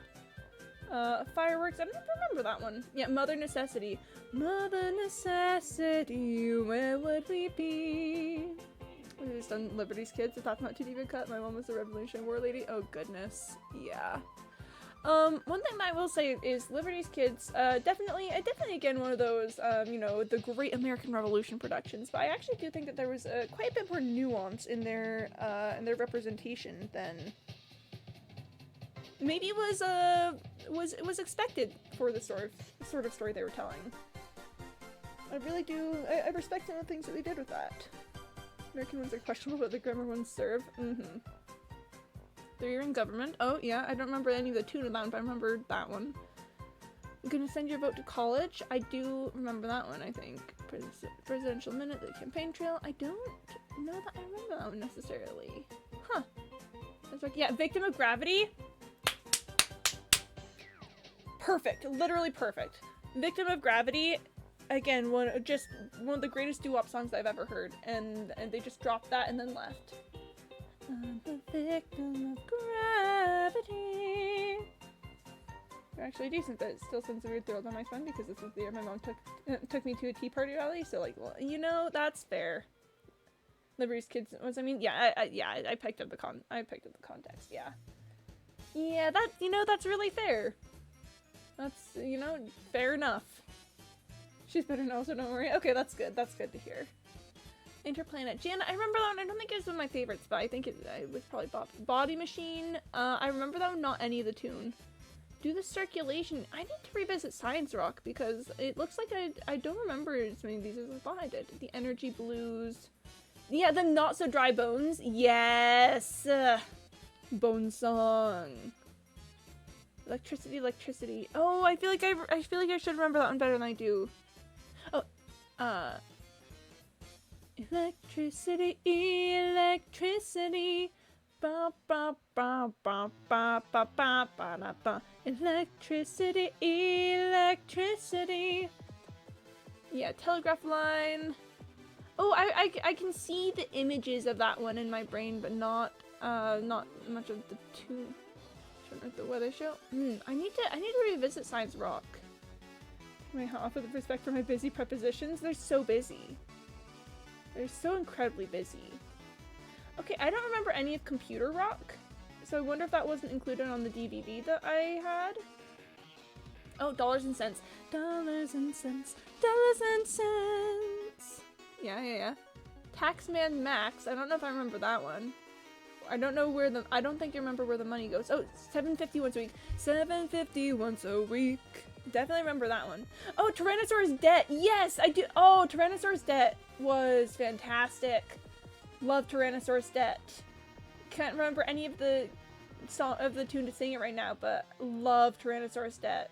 Fireworks, I don't remember that one. Yeah, Mother Necessity. Mother Necessity, where would we be? We just done Liberty's Kids, if that's not too deep a cut. My mom was a Revolutionary War lady. Oh goodness, yeah. One thing that I will say is Liberty's Kids, definitely again one of those, you know, the Great American Revolution productions, but I actually do think that there was quite a bit more nuance in their representation than maybe was expected for the sort of story they were telling. I really do, I respect some of the things that they did with that. American ones are questionable, but the grammar ones serve. They're in government. Oh, yeah, I don't remember any of the tune of that one, but I remember that one. I'm gonna send your vote to college. I do remember that one, I think. Presidential Minute, the campaign trail. I don't know that I remember that one necessarily. Huh. That's like, yeah, Victim of Gravity. Perfect. Literally perfect. Victim of Gravity. Again, one of the greatest doo-wop songs I've ever heard. And they just dropped that and then left. I'm a victim of gravity. They're actually decent, but it still sends a weird thrill down my spine because this was the year my mom took me to a tea party rally. So like, well, you know, that's fair. Liberty's Kids was, I mean, yeah, I picked up the context. Yeah, yeah, that, you know, that's really fair. That's, you know, fair enough. She's better now, so don't worry. Okay, that's good. That's good to hear. Interplanet. Jan, I remember that one. I don't think it was one of my favorites, but I think it was probably Body Machine. I remember that one, not any of the tune. Do the circulation. I need to revisit Science Rock because it looks like I don't remember as many of these as I thought I did. The Energy Blues. Yeah, the Not So Dry Bones. Yes! Bone Song. Electricity. Oh, I feel like I should remember that one better than I do. Oh, electricity, ba ba ba ba ba ba ba ba ba. Electricity. Yeah, telegraph line. Oh, I can see the images of that one in my brain, but not much of the tune. The weather show. I need to revisit Science Rock. My hat off with respect for my busy prepositions. They're so busy. They're so incredibly busy. Okay, I don't remember any of Computer Rock, so I wonder if that wasn't included on the DVD that I had. Oh, Dollars and Cents. Dollars and Cents. Yeah. Taxman Max. I don't know if I remember that one. I don't think you remember where the money goes. Oh, $7.50 once a week. $7.50 once a week. Definitely remember that one. Oh, Tyrannosaurus Debt. Yes, I do. Oh, Tyrannosaurus Debt was fantastic. Love Tyrannosaurus Debt. Can't remember any of the tune to sing it right now, but love Tyrannosaurus Debt.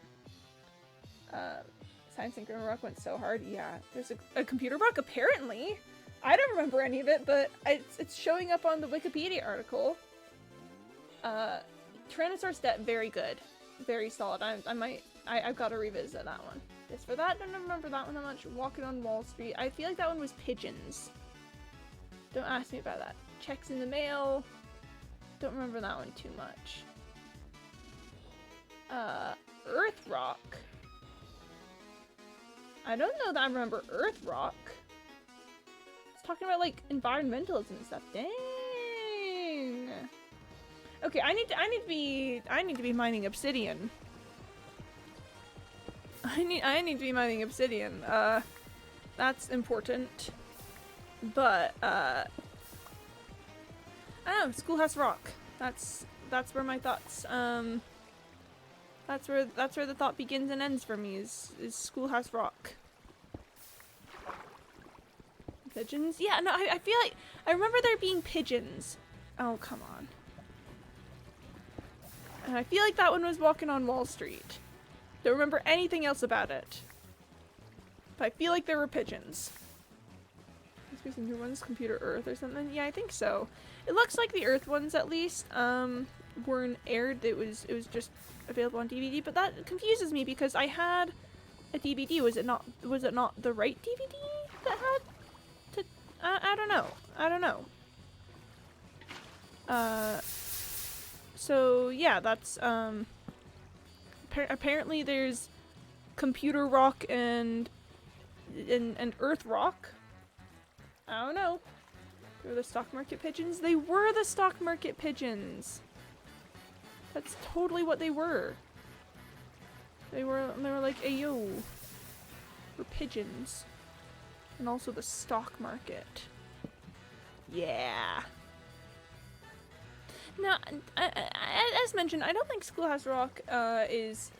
Science and Grammar Rock went so hard. Yeah, there's a Computer Rock apparently. I don't remember any of it, but it's showing up on the Wikipedia article. Tyrannosaurus Debt, very good. Very solid. I've got to revisit that one. Just for that, don't remember that one that much. Walking on Wall Street. I feel like that one was Pigeons. Don't ask me about that. Checks in the mail. Don't remember that one too much. Earth Rock. I don't know that I remember Earth Rock. Talking about like environmentalism and stuff. Dang. Okay, I need to be mining obsidian. I need to be mining obsidian. That's important. But I don't know, Schoolhouse Rock. That's where my thoughts that's where the thought begins and ends for me is Schoolhouse Rock. Pigeons? Yeah, no, I feel like I remember there being pigeons. Oh, come on. And I feel like that one was Walking on Wall Street. Don't remember anything else about it. But I feel like there were pigeons. Must be some new ones, Computer Earth or something. Yeah, I think so. It looks like the Earth ones at least weren't aired. It was just available on DVD, but that confuses me because I had a DVD. Was it not the right DVD that had I don't know. I don't know. So yeah, that's, apparently there's computer rock and earth rock. I don't know. They were the stock market pigeons? They were the stock market pigeons! That's totally what they were. They were like, ayo. We're pigeons. And also the stock market. Yeah. Now, as mentioned, I don't think Schoolhouse Rock is...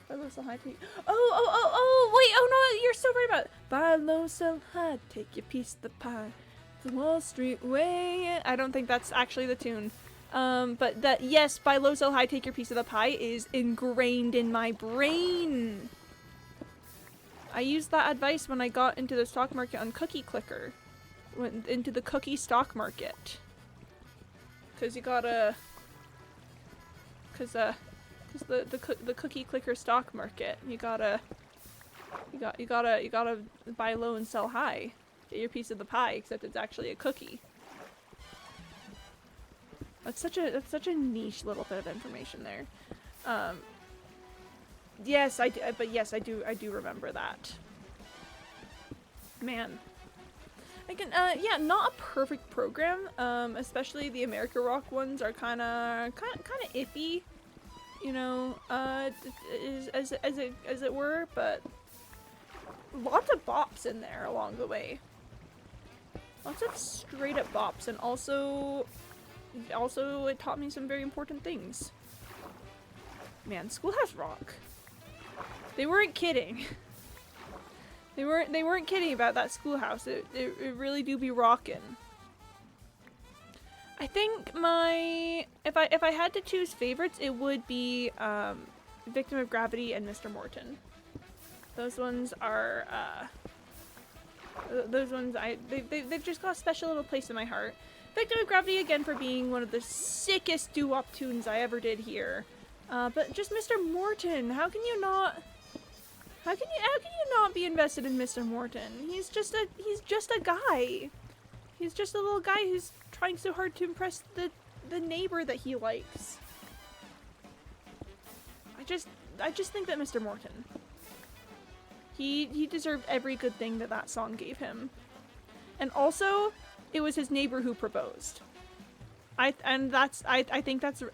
Buy low, sell high, take... Oh, wait, oh no, you're so right about it. Buy low, sell high, take your piece of the pie. The Wall Street way. I don't think that's actually the tune. But that, yes, buy low, sell high, take your piece of the pie is ingrained in my brain. I used that advice when I got into the stock market on Cookie Clicker. Went into the cookie stock market. Cause you gotta... Cause the Cookie Clicker stock market, you gotta buy low and sell high. Get your piece of the pie, except it's actually a cookie. That's such a niche little bit of information there. Yes, I do remember that. Man. I can, yeah, not a perfect program. Especially the America Rock ones are kind of iffy, you know, as it were, but lots of bops in there along the way. Lots of straight up bops, and also it taught me some very important things. Man, Schoolhouse Rock. They weren't kidding. They weren't kidding about that schoolhouse. It really do be rockin'. I think if I had to choose favorites, it would be Victim of Gravity and Mr. Morton. Those ones are they've just got a special little place in my heart. Victim of Gravity again for being one of the sickest doo-wop tunes I ever did here. But just Mr. Morton, how can you not be invested in Mr. Morton? He's just a guy. He's just a little guy who's trying so hard to impress the neighbor that he likes. I just think that Mr. Morton, he deserved every good thing that song gave him. And also, it was his neighbor who proposed. I think that's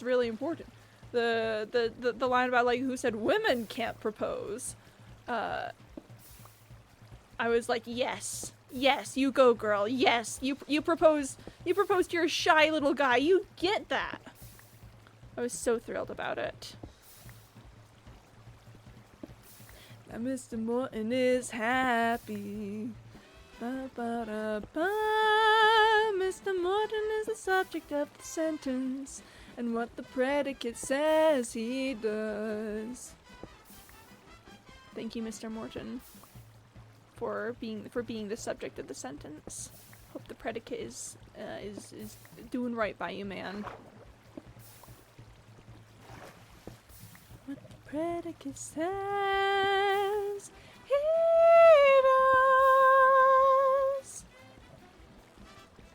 really important. The line about like who said women can't propose. I was like, yes, you go, girl. Yes, you propose to your shy little guy. You get that. I was so thrilled about it. And Mr. Morton is happy. Ba, ba, da, ba. Mr. Morton is the subject of the sentence, and what the predicate says he does. Thank you, Mr. Morton, for being the subject of the sentence. Hope the predicate is doing right by you, man. What the predicate says he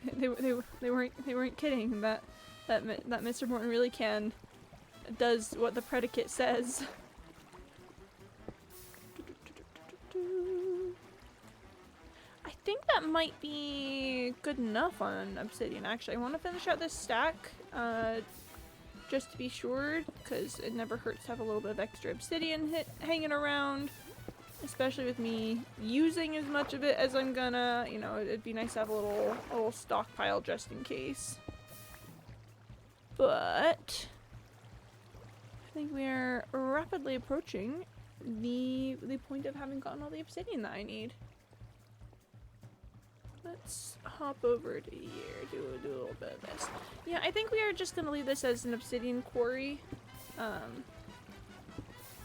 does. They weren't kidding. That Mr. Morton really does what the predicate says. I think that might be good enough on obsidian, actually. I want to finish out this stack, just to be sure, because it never hurts to have a little bit of extra obsidian hanging around, especially with me using as much of it as I'm gonna. You know, it'd be nice to have a little stockpile just in case. But I think we are rapidly approaching the point of having gotten all the obsidian that I need. Let's hop over to here, do a little bit of this. Yeah, I think we are just gonna leave this as an obsidian quarry.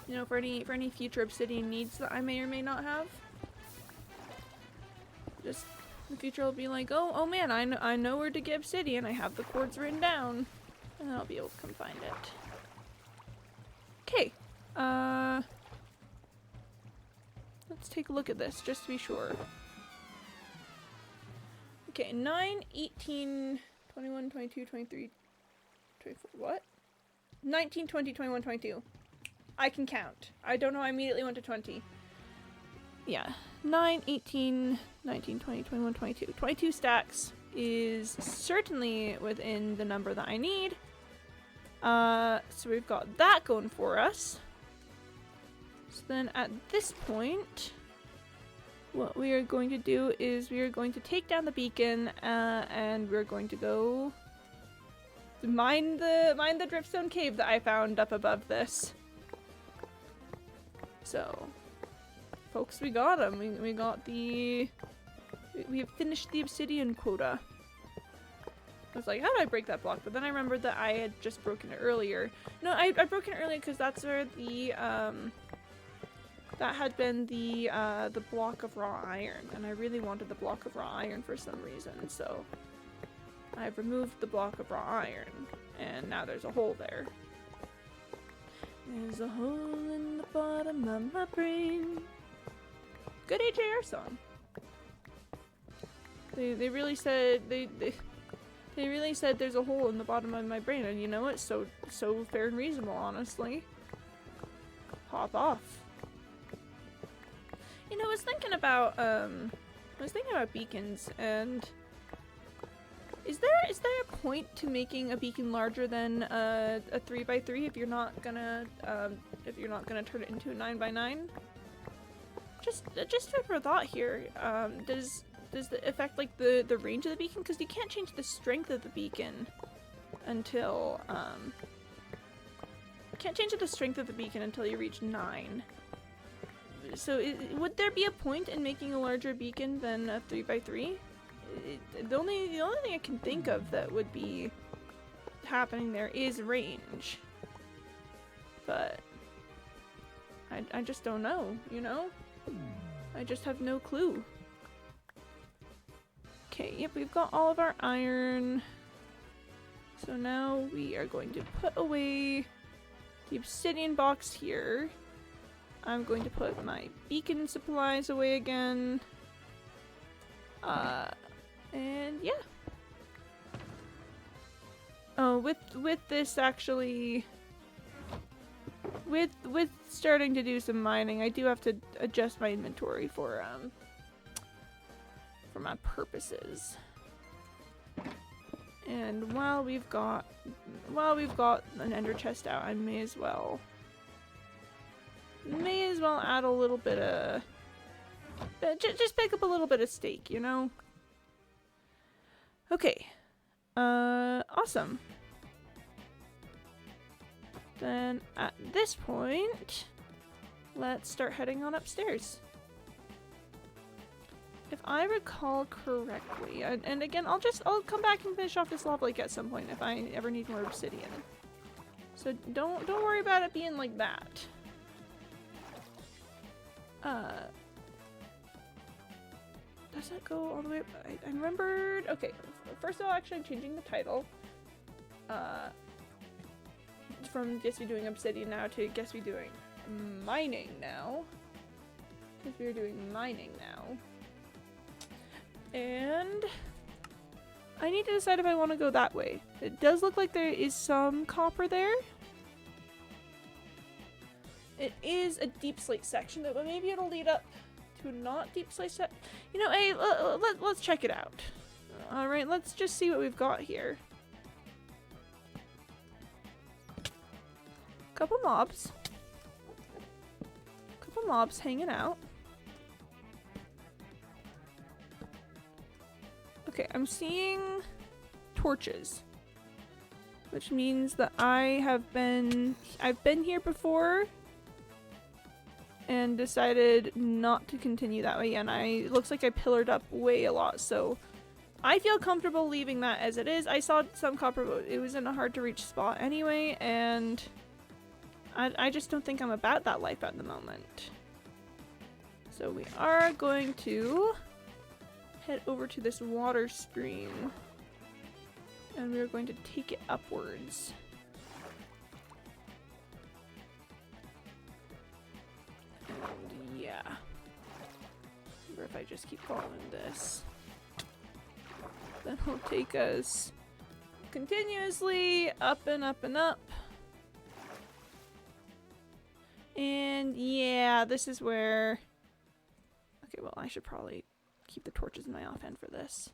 You know, for any future obsidian needs that I may or may not have. Just in the future, I'll be like, oh man, I know where to get obsidian. I have the cords written down, and then I'll be able to come find it. Okay, let's take a look at this just to be sure. Okay, 9, 18, 21, 22, 23, 24, what? 19, 20, 21, 22. I can count. I don't know, I immediately went to 20. Yeah, 9, 18, 19, 20, 21, 22. 22 stacks is certainly within the number that I need. So we've got that going for us. So then at this point, what we are going to do is we are going to take down the beacon, and we're going to go mine the dripstone cave that I found up above this. So, folks, we got them. We got the... We have finished the obsidian quota. I was like, how did I break that block? But then I remembered that I had just broken it earlier. No, I broke it earlier because that's where the, that had been the block of raw iron. And I really wanted the block of raw iron for some reason, so... I've removed the block of raw iron, and now there's a hole there. There's a hole in the bottom of my brain. Good HAR song. They really said they really said there's a hole in the bottom of my brain, and you know what? So fair and reasonable, honestly. Pop off. You know, I was thinking about beacons, and is there a point to making a beacon larger than a 3x3 if you're not gonna turn it into a 9x9? Just food for thought here. Does it affect like the range of the beacon? Because you can't change the strength of the beacon until you reach 9. So would there be a point in making a larger beacon than a 3x3? The only thing I can think of that would be happening there is range. But I just don't know, you know? I just have no clue. Okay, yep, we've got all of our iron. So now we are going to put away the obsidian box here. I'm going to put my beacon supplies away again. And yeah. Oh, with this actually, with starting to do some mining, I do have to adjust my inventory for my purposes. And while we've got an ender chest out, I may as well add a little bit of just pick up a little bit of steak, you know? Okay. Awesome. Then at this point, let's start heading on upstairs. If I recall correctly, and again, I'll come back and finish off this lava lake at some point if I ever need more obsidian. So don't worry about it being like that. Does that go all the way up? I remembered. Okay, first of all, actually, I'm changing the title. From guess we doing obsidian now to guess we doing mining now. Because we are doing mining now. And I need to decide if I want to go that way. It does look like there is some copper there. It is a deep slate section, but maybe it'll lead up to not deep slate set. You know, hey, let's check it out. All right, let's just see what we've got here. Couple mobs hanging out. Okay, I'm seeing torches, which means that I've been here before and decided not to continue that way, and it looks like I pillared up way a lot, so I feel comfortable leaving that as it is. I saw some copper, but it was in a hard to reach spot anyway, and I just don't think I'm about that life at the moment. So we are going to head over to this water stream, and we're going to take it upwards. And yeah, or if I just keep following this. Then will take us continuously up and up and up. And yeah, this is where... Okay, well, I should probably keep the torches in my offhand for this.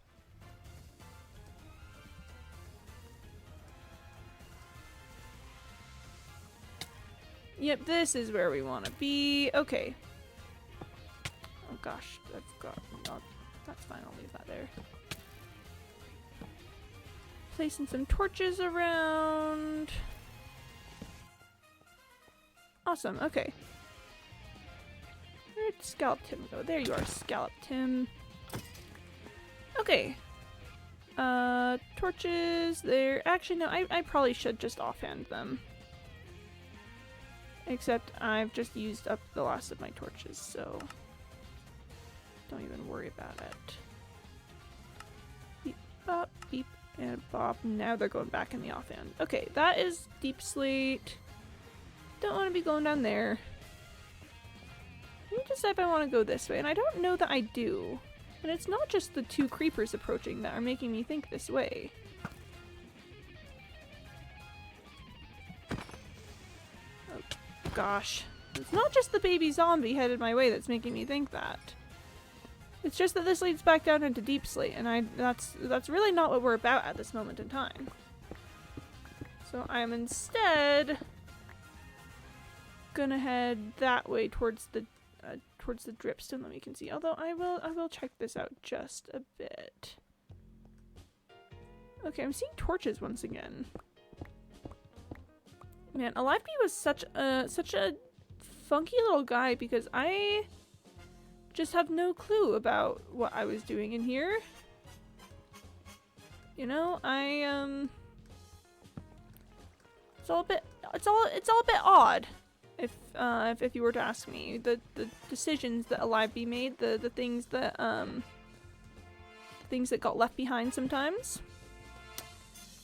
Yep, this is where we want to be. Okay. Oh gosh, I've got... Oh, that's fine, I'll leave that there. Placing some torches around. Awesome, okay. Where'd Scallop Tim go? There you are, Scallop Tim. Okay. Torches there. Actually, no, I probably should just offhand them. Except I've just used up the last of my torches, so don't even worry about it. Beep, bop, beep, and bop. Now they're going back in the offhand. Okay, that is deep slate. Don't want to be going down there. Let me decide if I want to go this way, and I don't know that I do. And it's not just the two creepers approaching that are making me think this way. Oh gosh. It's not just the baby zombie headed my way that's making me think that. It's just that this leads back down into deep slate, and that's really not what we're about at this moment in time. So I'm instead gonna head that way towards the dripstone that we can see. Although I will check this out just a bit. Okay, I'm seeing torches once again. Man, Alive Bee was such a funky little guy because I just have no clue about what I was doing in here. You know, it's all a bit odd. If you were to ask me, the decisions that Alive Bee made, the things that got left behind sometimes.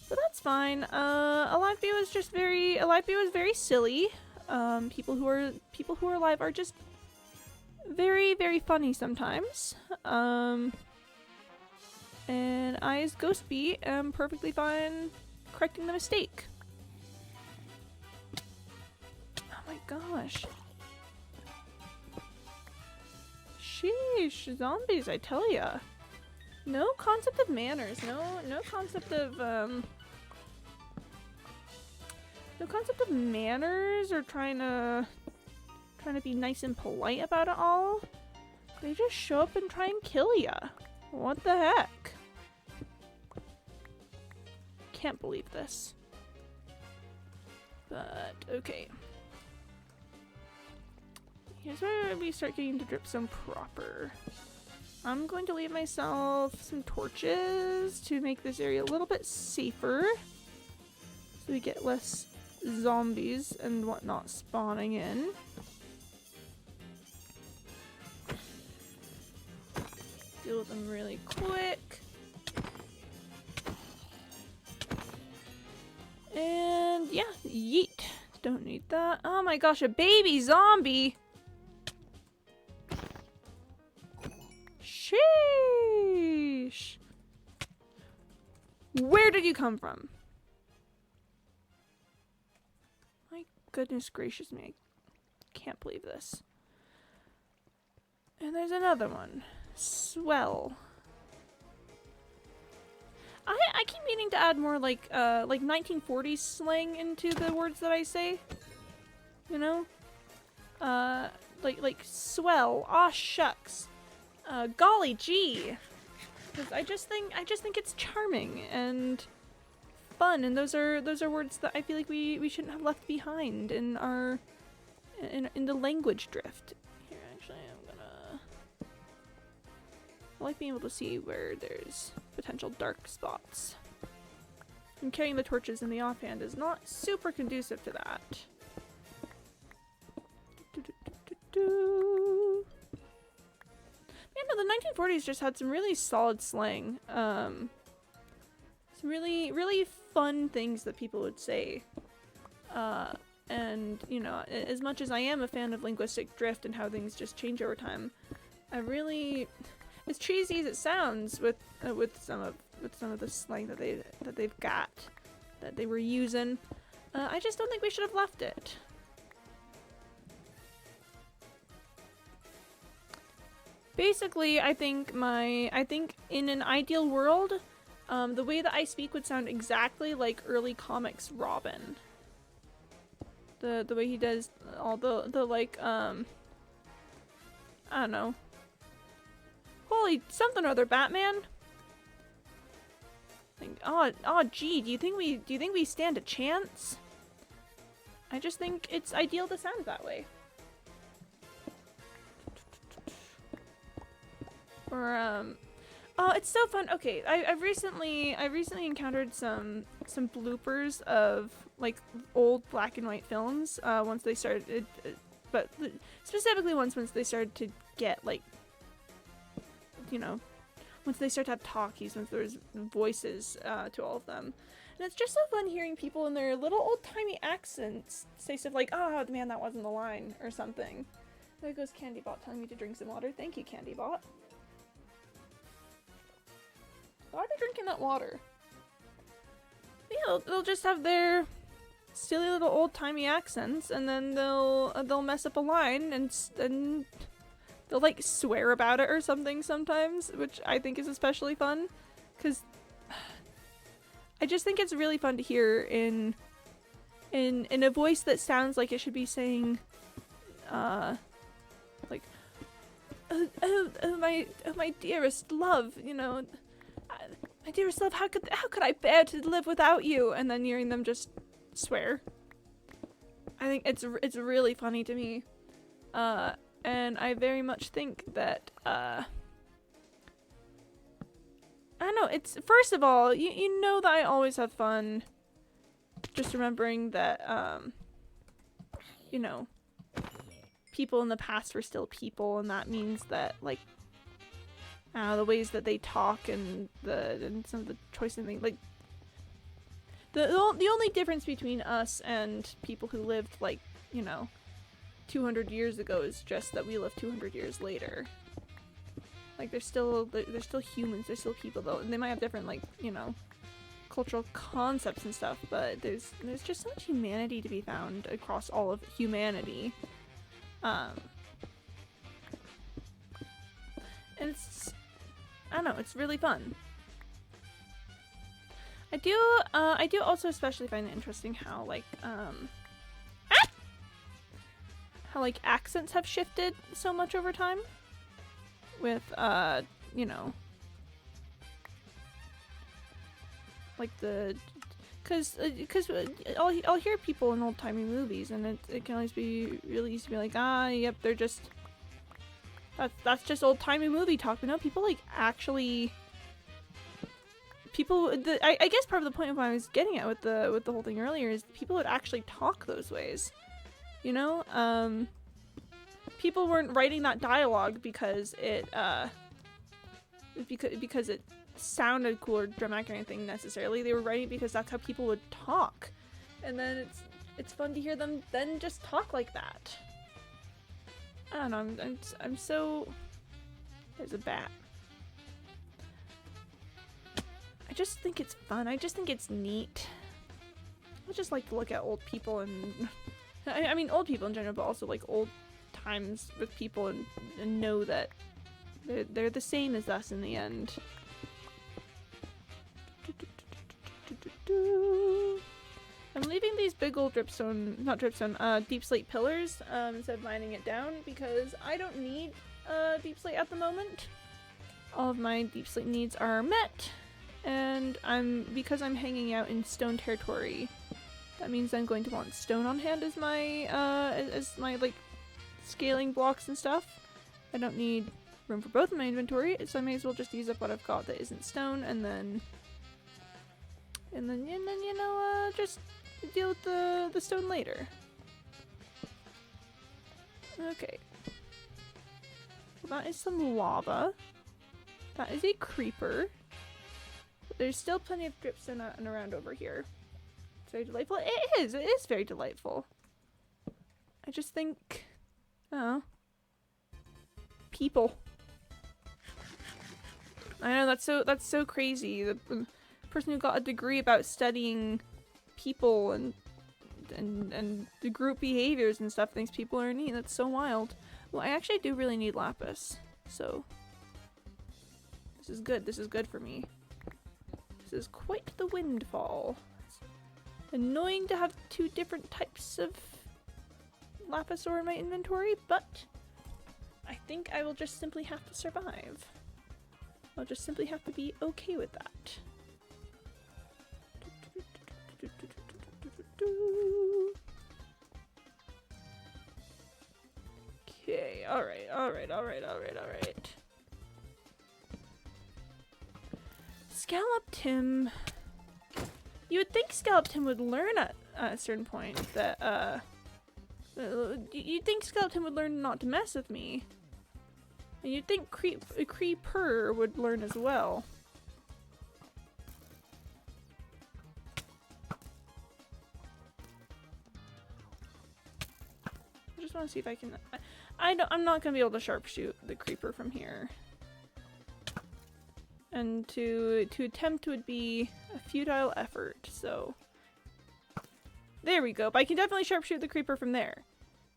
But that's fine. Alive Bee was very silly. People who are alive are just very, very funny sometimes. And I, as Ghost Bee, am perfectly fine correcting the mistake. Oh my gosh. Sheesh, zombies, I tell ya. No concept of manners, no concept of manners or trying to be nice and polite about it all. They just show up and try and kill ya. What the heck? Can't believe this. But okay. Here's where we start getting to dripstone proper. I'm going to leave myself some torches to make this area a little bit safer, so we get less zombies and whatnot spawning in. Deal with them really quick. And yeah, yeet. Don't need that. Oh my gosh, a baby zombie! Sheesh! Where did you come from? My goodness gracious me. I can't believe this. And there's another one. Swell. I keep meaning to add more like 1940s slang into the words that I say. You know? Like swell. Aw shucks. Golly gee. Because I just think it's charming and fun, and those are words that I feel like we shouldn't have left behind in our in the language drift. Here, actually, I like being able to see where there's potential dark spots. And carrying the torches in the offhand is not super conducive to that. Yeah, no, the 1940s just had some really solid slang. Some really, really fun things that people would say. And, you know, as much as I am a fan of linguistic drift and how things just change over time, I really... As cheesy as it sounds with some of some of the slang that they've got that they were using. I just don't think we should have left it. Basically, I think in an ideal world, the way that I speak would sound exactly like early comics Robin. The way he does all the like I don't know. Holy something or other, Batman. Like, oh gee, do you think we stand a chance? I just think it's ideal to sound that way. Or oh, it's so fun. Okay, I've recently encountered some bloopers of like old black and white films. Once they started, but specifically once they started to get like, you know, once they start to have talkies, once there's voices to all of them. And it's just so fun hearing people in their little old-timey accents say stuff like, oh man, that wasn't the line, or something. There goes CandyBot telling me to drink some water. Thank you, CandyBot. Why are they drinking that water? Yeah, they'll just have their silly little old-timey accents, and then they'll mess up a line, and they'll like swear about it or something sometimes, which I think is especially fun, because I just think it's really fun to hear in a voice that sounds like it should be saying, like, oh my dearest love, you know, my dearest love, how could I bear to live without you? And then hearing them just swear. I think it's really funny to me, and I very much think that I don't know, it's, first of all, you know that I always have fun just remembering that, you know, people in the past were still people, and that means that, like, the ways that they talk and some of the choices and things, like, the only difference between us and people who lived, like, you know, 200 years ago is just that we live 200 years later. Like, they're still humans, they're still people, though, and they might have different, like, you know, cultural concepts and stuff, but there's just so much humanity to be found across all of humanity. And it's, I don't know, it's really fun. I do also especially find it interesting how, like, how, like, accents have shifted so much over time. With, you know, like cause I'll hear people in old-timey movies, and it can always be really easy to be like, yep, they're just, that's just old-timey movie talk. But no, people, like, actually, I guess part of the point of what I was getting at with the whole thing earlier is people would actually talk those ways, you know. People weren't writing that dialogue because it sounded cool or dramatic or anything necessarily. They were writing it because that's how people would talk, and then it's fun to hear them then just talk like that. I don't know. I'm so. There's a bat. I just think it's fun. I just think it's neat. I just like to look at old people, and I mean old people in general, but also like old times with people, and know that they're the same as us in the end. I'm leaving these big old deep slate pillars instead of mining it down, because I don't need deep slate at the moment. All of my deep slate needs are met, and because I'm hanging out in stone territory, that means I'm going to want stone on hand as my like scaling blocks and stuff. I don't need room for both in my inventory, so I may as well just use up what I've got that isn't stone, and then you know, just deal with the stone later. Okay. Well, that is some lava. That is a creeper. But there's still plenty of dripstone out and around over here. It's very delightful. It is very delightful. I just think, oh, people. I know, that's so crazy. The person who got a degree about studying people and the group behaviors and stuff thinks people are neat. That's so wild. Well, I actually do really need lapis, so this is good. This is good for me. This is quite the windfall. It's annoying to have 2 different types of lapis ore in my inventory, but I think I will just simply have to survive. I'll just simply have to be okay with that. Okay, alright. Scallop Tim. You would think Scallop Tim would learn at a certain point that, you'd think Scallop Tim would learn not to mess with me. And you'd think Creeper would learn as well. I just want to see if I can. I'm not gonna be able to sharpshoot the creeper from here. And to attempt would be a futile effort. So there we go. But I can definitely sharpshoot the creeper from there.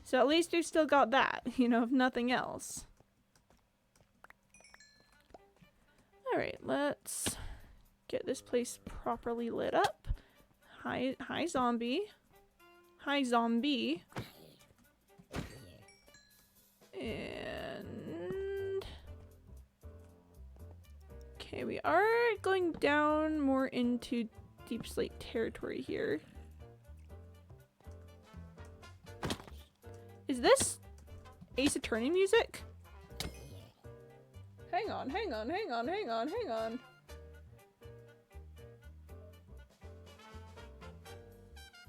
So at least we've still got that, you know, if nothing else. Alright, let's get this place properly lit up. Hi zombie. Hi zombie. And okay, we are going down more into Deep Slate territory here. Is this Ace Attorney music? Hang on.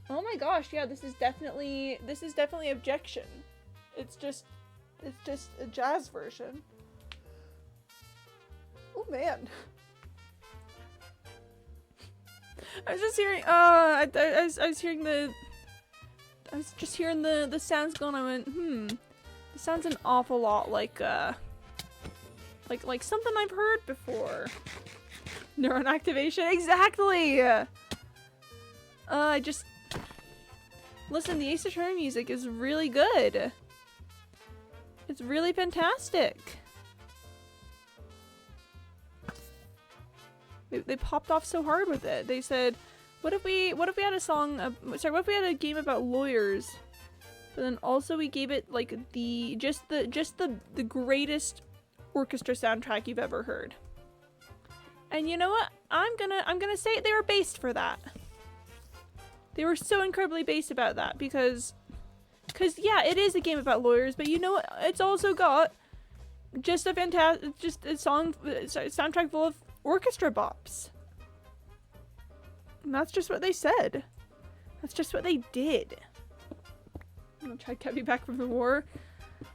Oh my gosh, yeah, this is definitely Objection. It's just a jazz version. Oh man. I was just hearing I was just hearing the sounds going. I went, this sounds an awful lot like something I've heard before. Neuron activation, exactly. Listen, the Ace Attorney music is really good. It's really fantastic. They popped off so hard with it. They said, what if we had a song, what if we had a game about lawyers, but then also we gave it like the greatest orchestra soundtrack you've ever heard. And you know what? I'm gonna say they were based for that. They were so incredibly based about that because yeah, it is a game about lawyers, but you know what? It's also got just a soundtrack full of orchestra bops. And that's just what they said. That's just what they did. I'm gonna try to get me back from the war.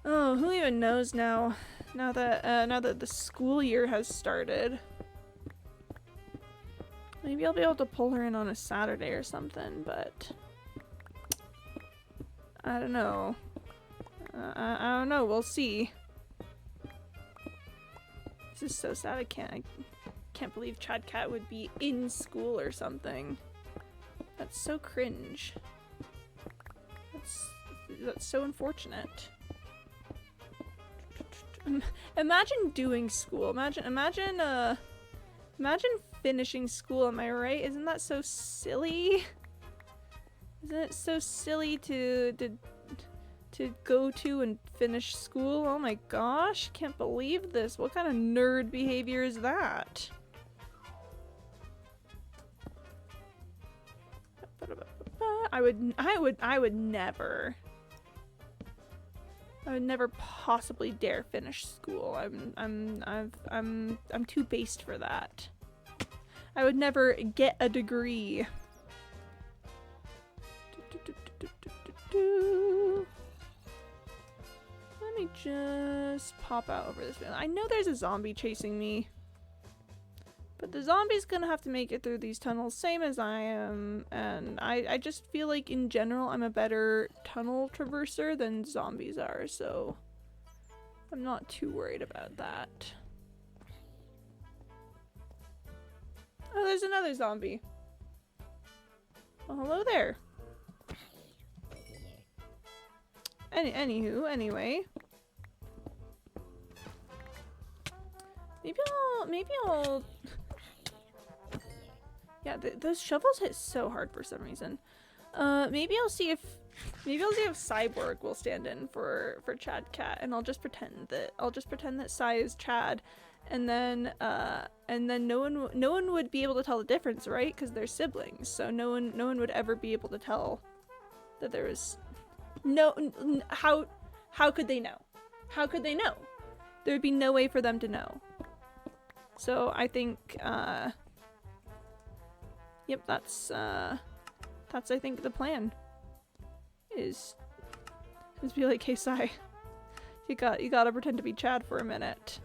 Oh, who even knows now? Now that the school year has started. Maybe I'll be able to pull her in on a Saturday or something, but I don't know. I don't know. We'll see. This is so sad. I can't believe Chad Cat would be in school or something. That's so cringe. That's so unfortunate. Imagine doing school. Imagine finishing school. Am I right? Isn't that so silly? Isn't it so silly to go to and finish school? Oh my gosh, can't believe this. What kind of nerd behavior is that? I would never possibly dare finish school. I'm too based for that. I would never get a degree. Let me just pop out over this way. I know there's a zombie chasing me, but the zombie's gonna have to make it through these tunnels, same as I am, and I just feel like in general I'm a better tunnel traverser than zombies are, so I'm not too worried about that. Oh, there's another zombie. Well, hello there. Anyway. Maybe I'll... Yeah, those shovels hit so hard for some reason. Maybe I'll see if Cyborg will stand in for Chad Cat, and I'll just pretend that Cy is Chad, and then no one would be able to tell the difference, right? Because they're siblings, so no one would ever be able to tell that there was how could they know? How could they know? There would be no way for them to know. So I think yep, that's I think the plan is be like, hey Sai, you gotta pretend to be Chad for a minute.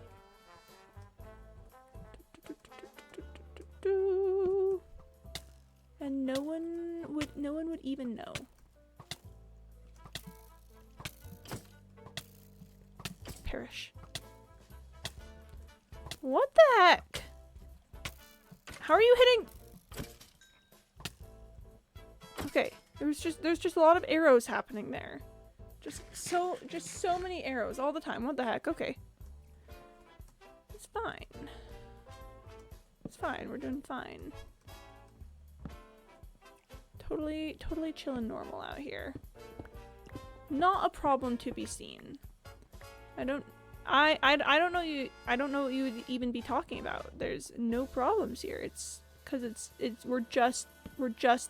And no one would even know. Perish. What the heck? How are you hitting? Okay, there's just a lot of arrows happening there. Just so many arrows all the time. What the heck? Okay. It's fine. It's fine. We're doing fine. Totally chillin' normal out here. Not a problem to be seen. I don't know you. I don't know what you would even be talking about. There's no problems here. It's because we're just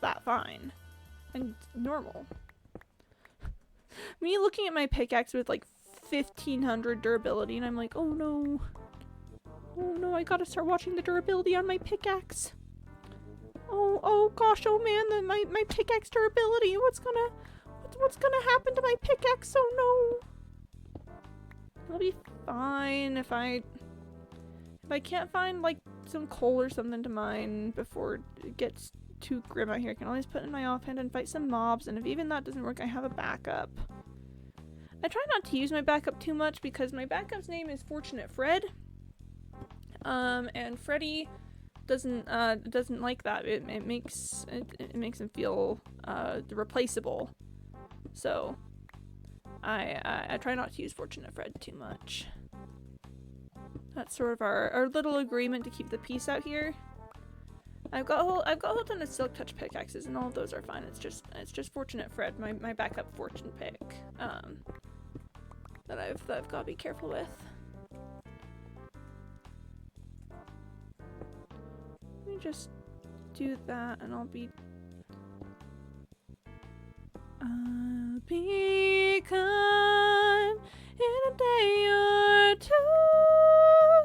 that fine and normal. Me looking at my pickaxe with like 1500 durability, and I'm like, oh no, I gotta start watching the durability on my pickaxe. Oh gosh, oh man, my pickaxe durability. What's gonna happen to my pickaxe? Oh no. It'll be fine if I can't find like some coal or something to mine before it gets too grim out here. I can always put in my offhand and fight some mobs, and if even that doesn't work, I have a backup. I try not to use my backup too much because my backup's name is Fortunate Fred. And Freddy doesn't like that. It makes him feel replaceable. So I try not to use Fortunate Fred too much. That's sort of our little agreement to keep the peace out here. I've got a whole ton of Silk Touch pickaxes, and all of those are fine. It's just Fortunate Fred, my backup fortune pick, that I've got to be careful with. Let me just do that, and I'll be gone in a day or two.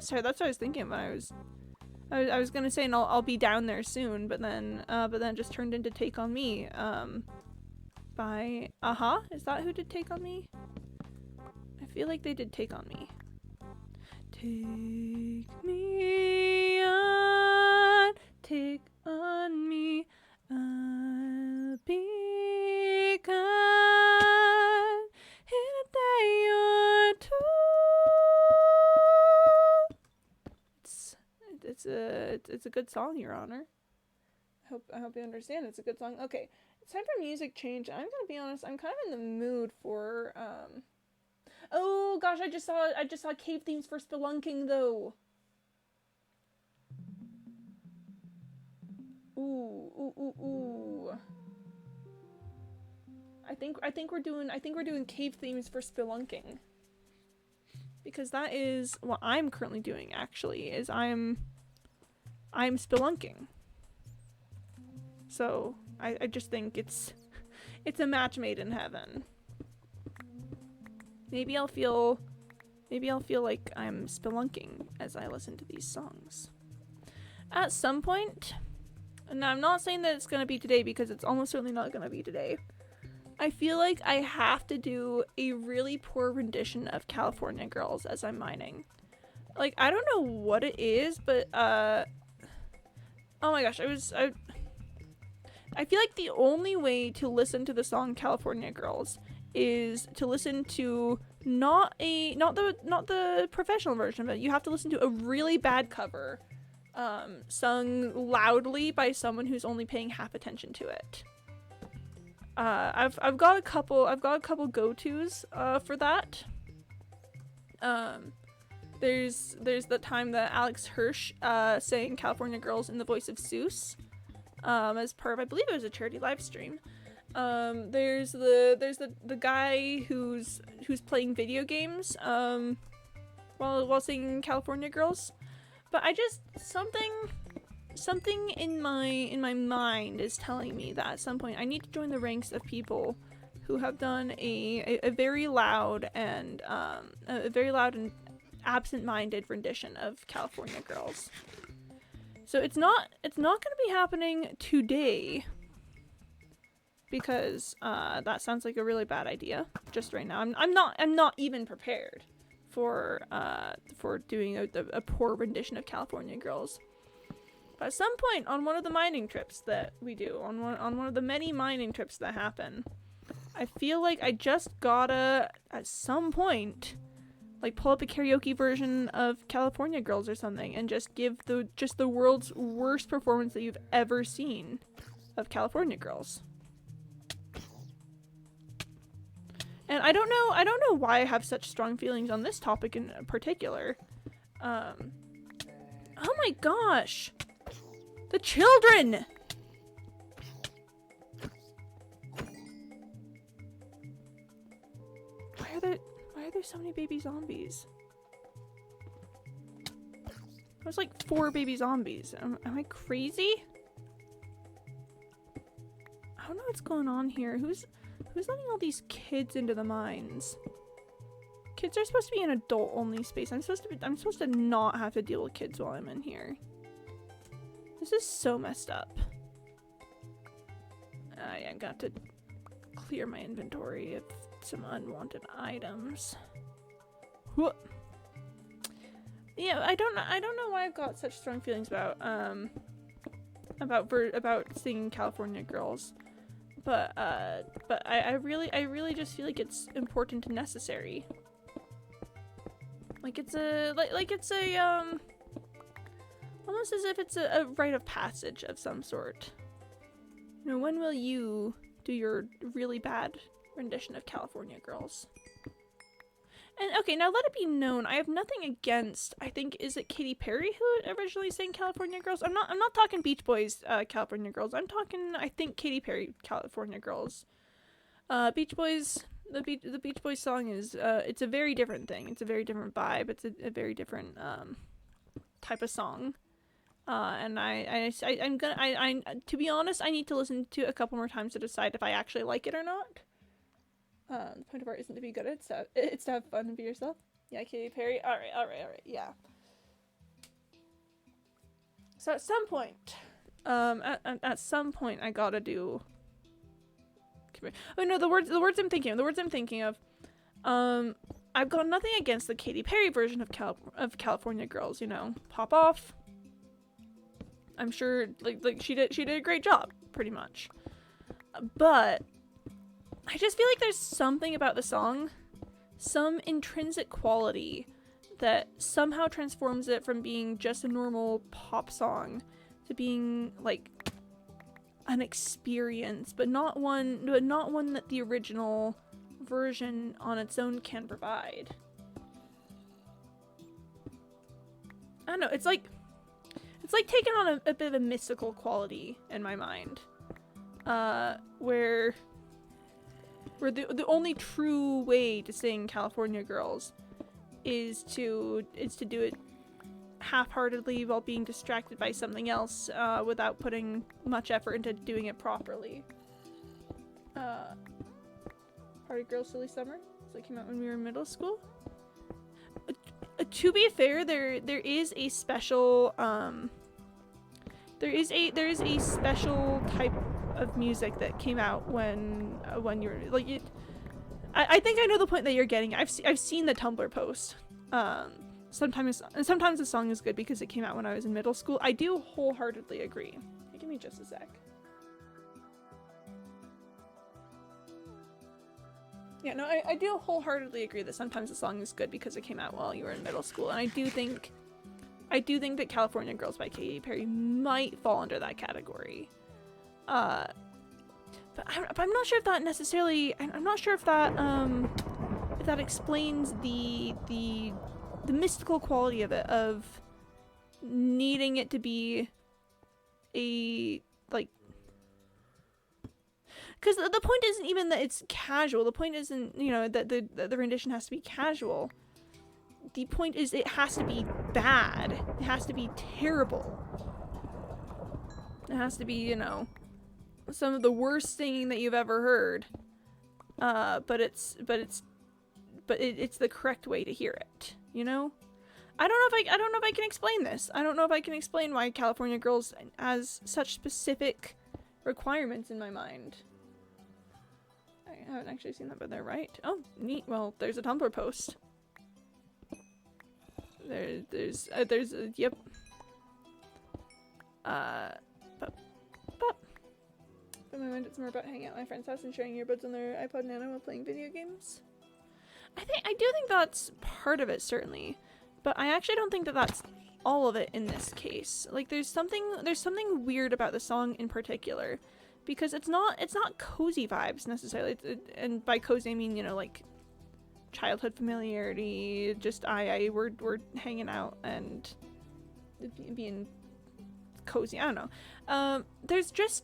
Sorry, that's what I was thinking when I was gonna say, and I'll be down there soon, but then it just turned into Take On Me, by Aha? Is that who did Take On Me? I feel like they did Take On Me. Take me on, take on me, I'll be gone in a day or two. It's a good song, Your Honor. I hope you understand. It's a good song. Okay, it's time for music change. I'm gonna be honest. I'm kind of in the mood for Oh gosh, I just saw cave themes for spelunking though. Ooh. I think we're doing cave themes for spelunking. Because that is what I'm currently doing, actually, is I'm spelunking. So I just think it's a match made in heaven. Maybe I'll feel like I'm spelunking as I listen to these songs. At some point, and I'm not saying that it's gonna be today because it's almost certainly not gonna be today. I feel like I have to do a really poor rendition of California Girls as I'm mining. Like, I don't know what it is, but oh my gosh, I feel like the only way to listen to the song California Girls is to listen to not the professional version, but you have to listen to a really bad cover sung loudly by someone who's only paying half attention to it. I've got a couple go-tos for that. There's the time that Alex Hirsch sang California Girls in the voice of Seuss, as part of, I believe it was a charity live stream. There's the guy who's playing video games while singing California Girls. But I just something in my mind is telling me that at some point I need to join the ranks of people who have done a very loud and absent-minded rendition of California Girls. So it's not gonna be happening today, because that sounds like a really bad idea just right now. I'm not even prepared for doing a poor rendition of California Girls. But at some point on one of the mining trips that we do, on one of the many mining trips that happen, I feel like I just gotta at some point like pull up a karaoke version of California Girls or something and just give the world's worst performance that you've ever seen of California Girls. And I don't know why I have such strong feelings on this topic in particular. Oh my gosh! The children! Why are there so many baby zombies? There's like 4 baby zombies. Am I crazy? I don't know what's going on here. Who's letting all these kids into the mines? Kids are supposed to be an adult-only space. I'm supposed to not have to deal with kids while I'm in here. This is so messed up. Yeah, I got to clear my inventory of some unwanted items. Whoop. Yeah, I don't know why I've got such strong feelings about singing California Girls. But I really just feel like it's important and necessary. Like it's almost as if it's a rite of passage of some sort. You know, when will you do your really bad rendition of California Girls? And okay, now let it be known, I have nothing against, I think, is it Katy Perry who originally sang California Girls? I'm not talking Beach Boys California Girls. I'm talking, I think, Katy Perry California Girls. Beach Boys, the Beach Boys song is it's a very different thing. It's a very different vibe. It's a very different type of song. And I'm gonna to be honest, I need to listen to it a couple more times to decide if I actually like it or not. The point of art isn't to be good at stuff. It's to have fun and be yourself. Yeah, Katy Perry. All right. Yeah. So at some point, at some point, I gotta do. Oh no, the words I'm thinking of. I've got nothing against the Katy Perry version of California Girls. You know, pop off. I'm sure, like she did a great job, pretty much. But I just feel like there's something about the song, some intrinsic quality that somehow transforms it from being just a normal pop song to being like an experience, but not one that the original version on its own can provide. I don't know, it's like taking on a bit of a mystical quality in my mind, where the only true way to sing California Girls is to do it half-heartedly while being distracted by something else, without putting much effort into doing it properly. Party Girl Silly Summer, so it came out when we were in middle school. To be fair, there is a special there is a special type of music that came out when you're like it. I think I know the point that you're getting. I've seen the Tumblr post. Sometimes the song is good because it came out when I was in middle school. I do wholeheartedly agree. Give me just a sec. Yeah, no, I do wholeheartedly agree that sometimes the song is good because it came out while you were in middle school, and I do think I do think that California Girls by Katy Perry might fall under that category. But I'm not sure if that necessarily, I'm not sure if that explains the mystical quality of it, of needing it to be a, like, because the point isn't even that it's casual. The point isn't, you know, that the rendition has to be casual. The point is it has to be bad. It has to be terrible. It has to be, you know, some of the worst singing that you've ever heard. But it's the correct way to hear it, you know? I don't know if I can explain this. I don't know if I can explain why California Girls has such specific requirements in my mind. I haven't actually seen that, but they're right. Oh, neat. Well, there's a Tumblr post. There's yep. But in my mind, it's more about hanging out at my friend's house and sharing earbuds on their iPod Nano while playing video games. I do think that's part of it, certainly, but I actually don't think that that's all of it in this case. Like, there's something weird about the song in particular, because it's not cozy vibes necessarily. And by cozy I mean, you know, like childhood familiarity, just we're hanging out and being cozy. I don't know. There's just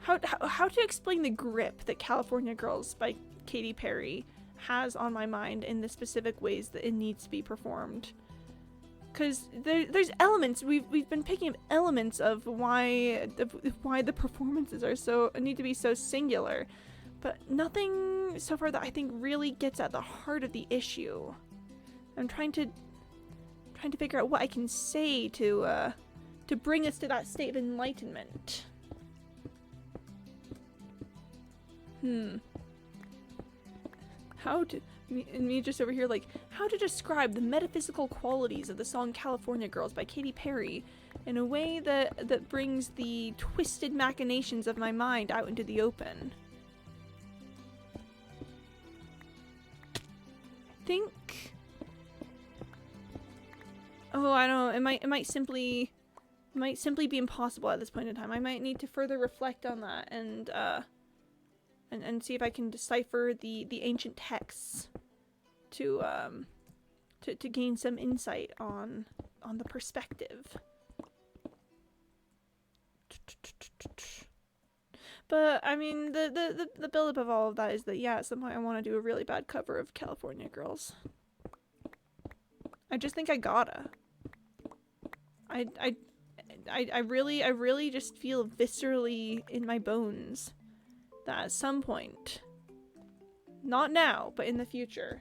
how to explain the grip that California Girls by Katy Perry has on my mind in the specific ways that it needs to be performed. Because there's elements, we've been picking up elements of why the performances need to be so singular, but nothing so far that I think really gets at the heart of the issue. I'm trying to figure out what I can say to bring us to that state of enlightenment. Me just over here, like, how to describe the metaphysical qualities of the song California Girls by Katy Perry in a way that brings the twisted machinations of my mind out into the open. I think... Oh, I don't know, it might simply be impossible at this point in time. I might need to further reflect on that and see if I can decipher the ancient texts to gain some insight on the perspective. But I mean, the build up of all of that is that, yeah, at some point I want to do a really bad cover of California Girls. I just think I gotta. I really just feel viscerally in my bones that at some point, not now, but in the future,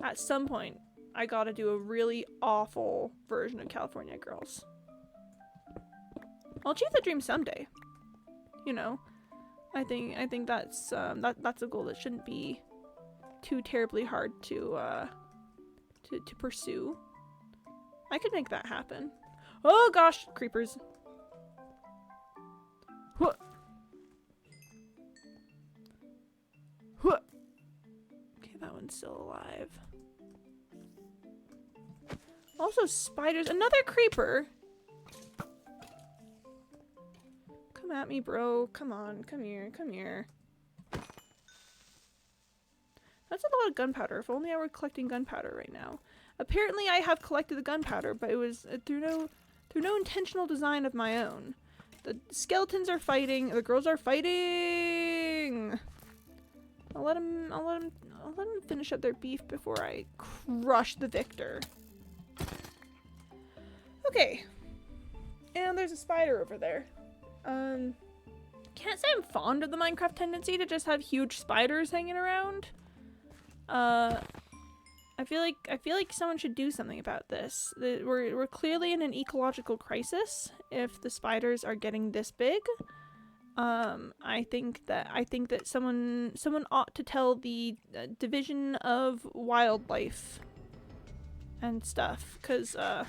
at some point, I gotta do a really awful version of California Girls. I'll achieve that dream someday. You know, I think that's a goal that shouldn't be too terribly hard to pursue. I could make that happen. Oh gosh, creepers. Huh. Huh. Okay, that one's still alive. Also spiders. Another creeper. Come at me, bro. Come on. Come here. Come here. That's a lot of gunpowder. If only I were collecting gunpowder right now. Apparently I have collected the gunpowder, but it was through no intentional design of my own. The skeletons are fighting. The girls are fighting. I'll let them finish up their beef before I crush the victor. Okay. And there's a spider over there. Can't say I'm fond of the Minecraft tendency to just have huge spiders hanging around. I feel like someone should do something about this. We're clearly in an ecological crisis if the spiders are getting this big. I think that someone ought to tell the Division of Wildlife and stuff, cause I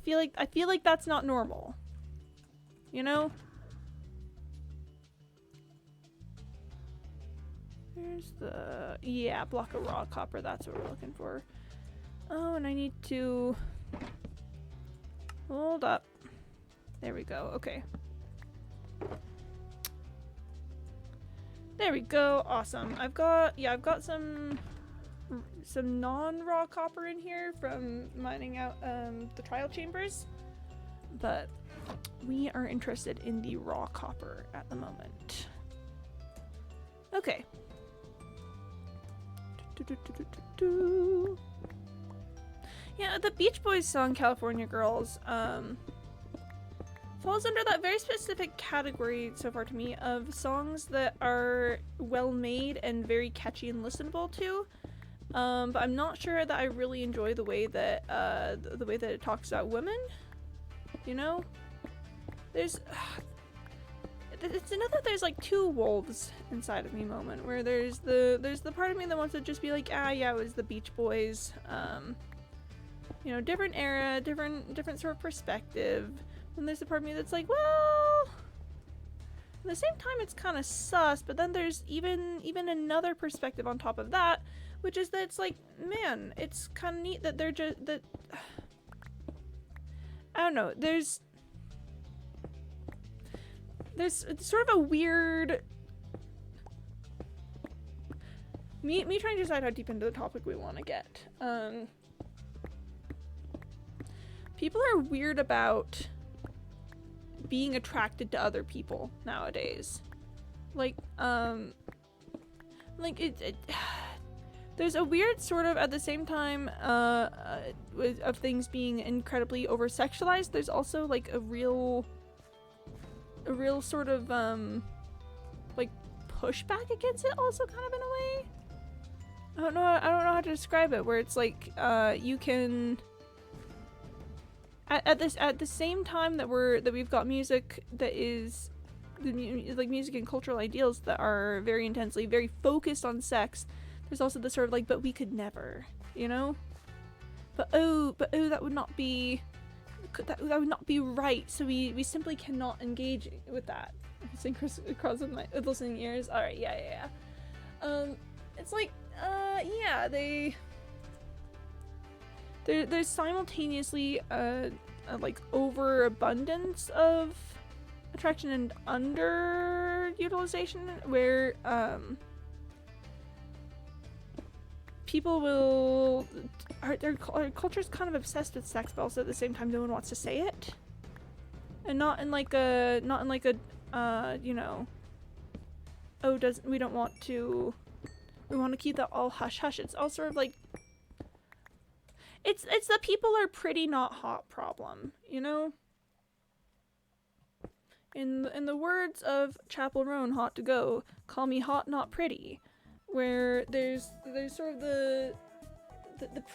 feel like that's not normal. You know? There's the, yeah, block of raw copper, that's what we're looking for. Oh, and I need to, hold up. There we go, okay. There we go, awesome. I've got some non-raw copper in here from mining out the trial chambers, but we are interested in the raw copper at the moment. Okay. Yeah, the Beach Boys song California Girls falls under that very specific category so far to me of songs that are well made and very catchy and listenable to. But I'm not sure that I really enjoy the way that it talks about women. You know? There's it's another there's like two wolves inside of me moment where there's the part of me that wants to just be like, ah yeah, it was the Beach Boys. You know, different era, different sort of perspective. And there's the part of me that's like, well, at the same time it's kind of sus, but then there's even another perspective on top of that, which is that it's like, man, it's kind of neat that they're just that. I don't know. There's sort of a weird me trying to decide how deep into the topic we want to get. People are weird about being attracted to other people nowadays. Like there's a weird sort of, at the same time of things being incredibly over-sexualized, there's also like a real sort of like pushback against it also, kind of, in a way. I don't know how to describe it, where it's like you can at the same time that we've got music that is like music and cultural ideals that are very intensely very focused on sex. There's also the sort of like, but we could never, you know? But oh, that would not be would not be right. So we simply cannot engage with that. Sing across with my listening ears. All right, yeah. It's like, yeah, there's simultaneously like overabundance of attraction and underutilization, where people will our culture's kind of obsessed with sex, but also at the same time no one wants to say it, and not in like a you know, oh, we don't want to, we want to keep that all hush hush. It's all sort of like it's the people are pretty not hot problem, you know. In the words of Chapel Roan, hot to go, call me hot, not pretty, where there's sort of the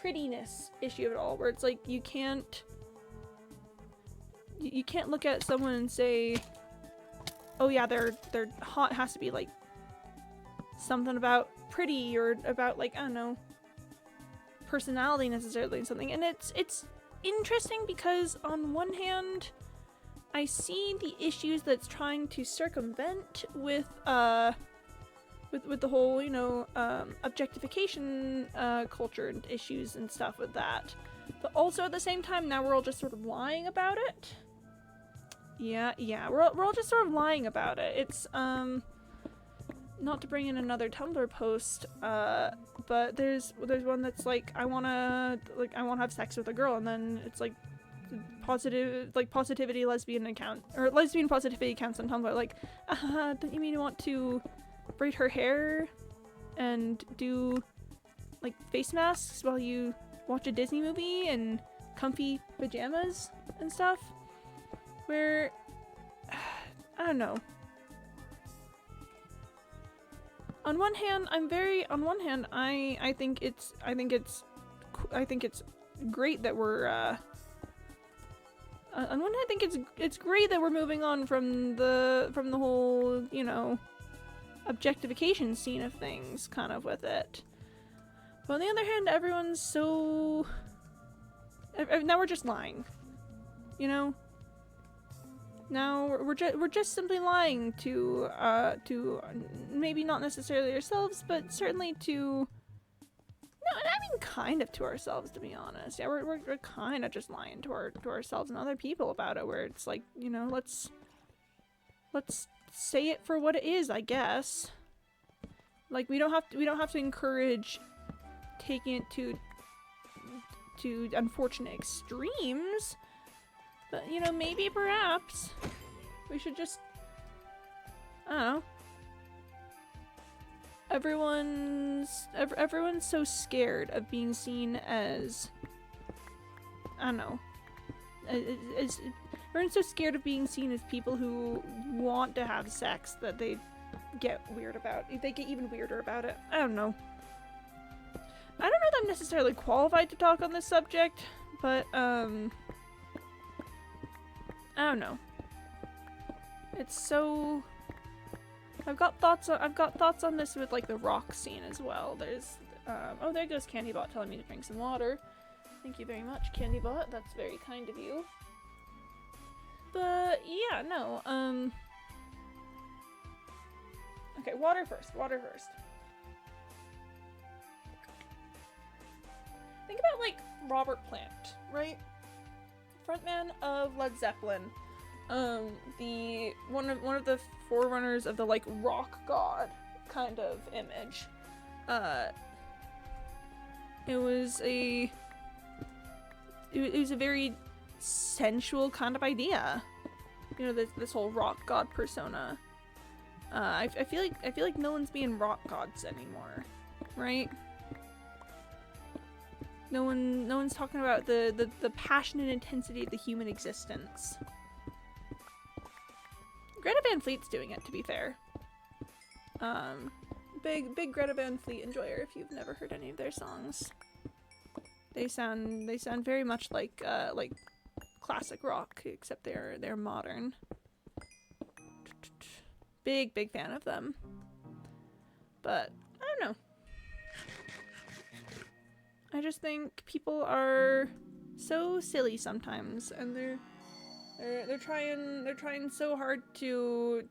prettiness issue of it all, where it's like you can't look at someone and say, oh yeah, they're hot. It has to be like something about pretty or about, like, I don't know, personality necessarily and something. And it's interesting because on one hand I see the issues that's trying to circumvent with the whole, you know, objectification culture and issues and stuff with that. But also at the same time, now we're all just sort of lying about it. Yeah, we're all just sort of lying about it. It's not to bring in another Tumblr post, but there's one that's like, I wanna have sex with a girl, and then it's like positivity lesbian account, or lesbian positivity accounts on Tumblr, like, don't you mean you want to braid her hair and do like face masks while you watch a Disney movie in comfy pajamas and stuff? Where I don't know. On one hand, I think it's great that we're on one hand, I think it's great that we're moving on from the whole, you know, objectification scene of things, kind of, with it. But on the other hand, everyone's so now we're just lying, you know. Now we're just simply lying to maybe not necessarily ourselves, but certainly to no, I mean kind of to ourselves, to be honest. Yeah, we're kind of just lying to ourselves and other people about it. Where it's like, you know, let's say it for what it is, I guess. Like we don't have to encourage taking it to unfortunate extremes. But, you know, maybe, perhaps, we should just, I don't know. Everyone's so scared of being seen as, I don't know, everyone's so scared of being seen as people who want to have sex that they get weird about, they get even weirder about it. I don't know. I don't know that I'm necessarily qualified to talk on this subject, but, I don't know. It's so... I've got thoughts on this with, like, the rock scene as well. There's, oh, there goes Candybot telling me to drink some water. Thank you very much, Candybot. That's very kind of you. But, yeah, no, okay, water first. Think about, like, Robert Plant, right? Frontman of Led Zeppelin, the one of the forerunners of the like rock god kind of image. It was a very sensual kind of idea, you know, this whole rock god persona. I feel like no one's being rock gods anymore, right? No one's talking about the passion and intensity of the human existence. Greta Van Fleet's doing it, to be fair. Big Greta Van Fleet enjoyer if you've never heard any of their songs. They sound very much like classic rock, except they're modern. Big fan of them. But I don't know. I just think people are so silly sometimes, and they're trying so hard to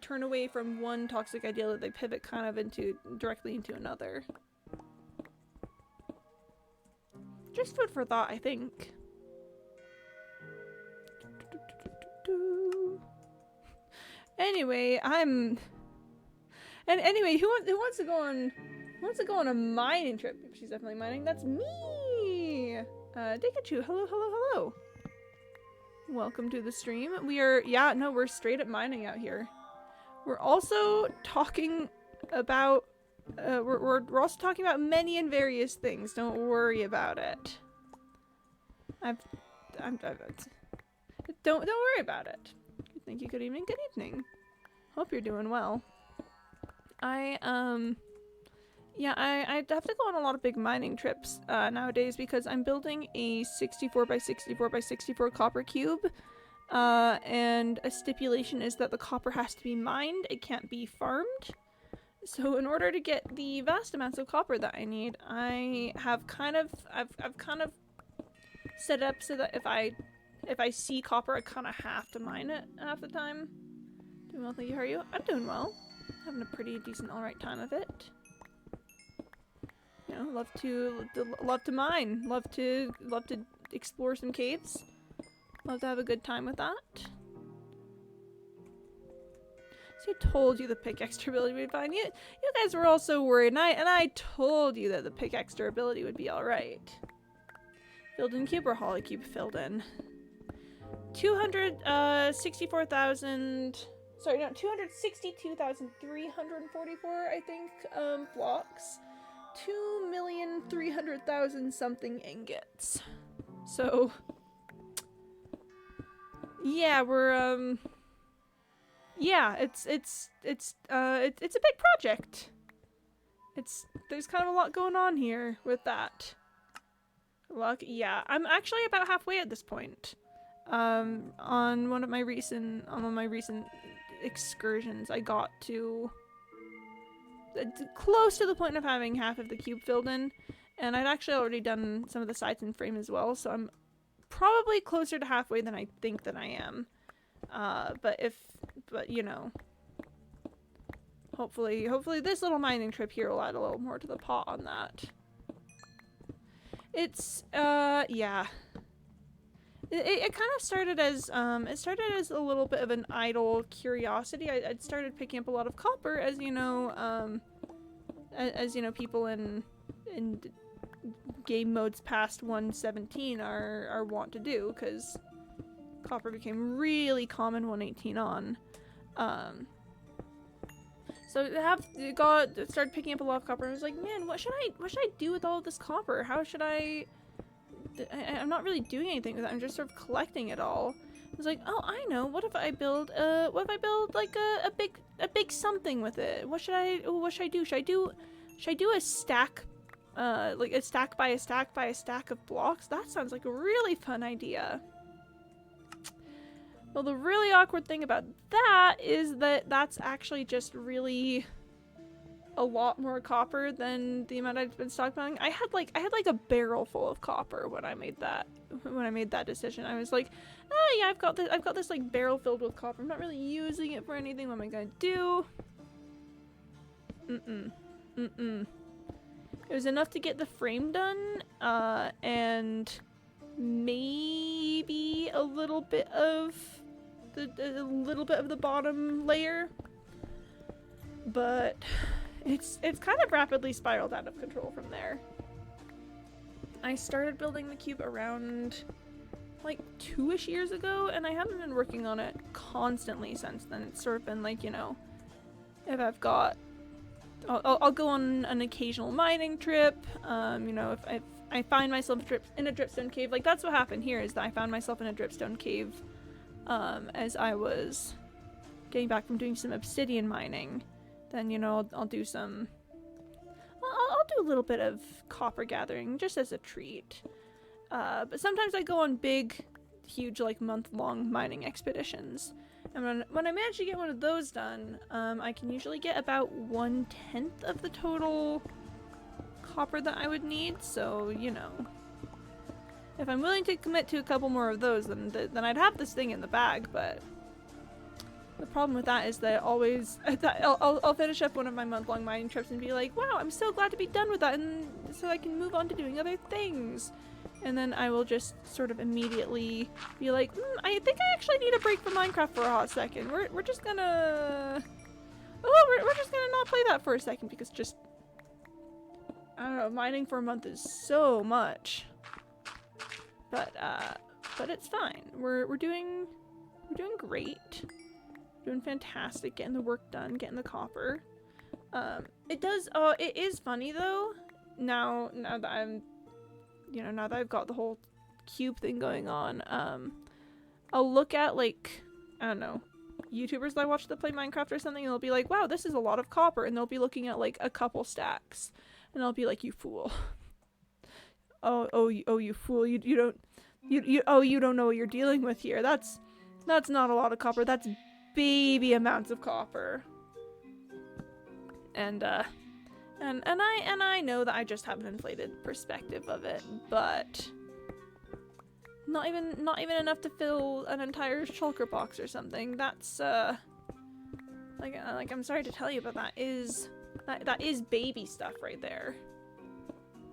turn away from one toxic ideal that they pivot kind of directly into another. Just food for thought, I think. Anyway, anyway, who wants to go on? Who wants to go on a mining trip? She's definitely mining. That's me! Dikachu, hello. Welcome to the stream. We're straight up mining out here. We're also talking about, we're also talking about many and various things. Don't worry about it. Don't worry about it. Thank you, good evening. Hope you're doing well. I'd have to go on a lot of big mining trips nowadays because I'm building a 64 by 64 by 64 copper cube, and a stipulation is that the copper has to be mined, it can't be farmed. So in order to get the vast amounts of copper that I need, I've kind of set it up so that if I see copper, I kind of have to mine it half the time. Doing well, thank you. How are you? I'm doing well. Having a pretty decent, alright time of it. You know, love to mine, love to explore some caves, love to have a good time with that. So I told you the pickaxe durability would be fine. You guys were all so worried, and I told you that the pickaxe durability would be all right. Filled in cube or hollow cube filled in. 262,344, I think, blocks. 2,300,000 something ingots. So, yeah, we're, yeah, it's a big project. There's kind of a lot going on here with that. Yeah, I'm actually about halfway at this point. On one of my recent excursions, I got to close to the point of having half of the cube filled in, and I'd actually already done some of the sides and frame as well, so I'm probably closer to halfway than I think that I am. But you know, hopefully this little mining trip here will add a little more to the pot on that. It's, yeah. It kind of started as a little bit of an idle curiosity. I'd started picking up a lot of copper, as you know, people in game modes past 117 are wont to do, because copper became really common 118 on. So started picking up a lot of copper, and I was like, man, what should I do with all of this copper? How should I'm not really doing anything with it. I'm just sort of collecting it all. I was like, oh, I know. What if I build like a big something with it? What should I do? Should I do a stack, like a stack by a stack by a stack of blocks? That sounds like a really fun idea. Well, the really awkward thing about that is that that's actually just really a lot more copper than the amount I've been stockpiling. I had like a barrel full of copper when I made that decision. I was like, oh yeah, I've got this like barrel filled with copper. I'm not really using it for anything. What am I gonna do? It was enough to get the frame done, and maybe a little bit of the bottom layer, but it's kind of rapidly spiraled out of control from there. I started building the cube around like 2-ish years ago, and I haven't been working on it constantly since then. It's sort of been like, you know, if I've got, I'll go on an occasional mining trip. You know, if I find myself in a dripstone cave, like that's what happened here, is that I found myself in a dripstone cave as I was getting back from doing some obsidian mining. Then, you know, I'll do some, I'll do a little bit of copper gathering just as a treat. But sometimes I go on big, huge, like month-long mining expeditions. And when I manage to get one of those done, I can usually get about 1/10 of the total copper that I would need. So, you know, if I'm willing to commit to a couple more of those, then I'd have this thing in the bag. But the problem with that is that I'll finish up one of my month-long mining trips and be like, wow, I'm so glad to be done with that, and so I can move on to doing other things. And then I will just sort of immediately be like, I think I actually need a break from Minecraft for a hot second. We're just gonna, we're just gonna not play that for a second, because just, I don't know, mining for a month is so much. But it's fine. We're doing great. Doing fantastic, getting the work done, getting the copper. It is funny though, now that I'm, you know, now that I've got the whole cube thing going on, I'll look at, like, I don't know, YouTubers that I watch that play Minecraft or something, and they'll be like, wow, this is a lot of copper, and they'll be looking at like a couple stacks, and I'll be like, you fool. oh, you fool, you don't know what you're dealing with here. That's not a lot of copper. That's baby amounts of copper. And I know that I just have an inflated perspective of it, but not even enough to fill an entire shulker box or something. That's like I'm sorry to tell you, but that is baby stuff right there.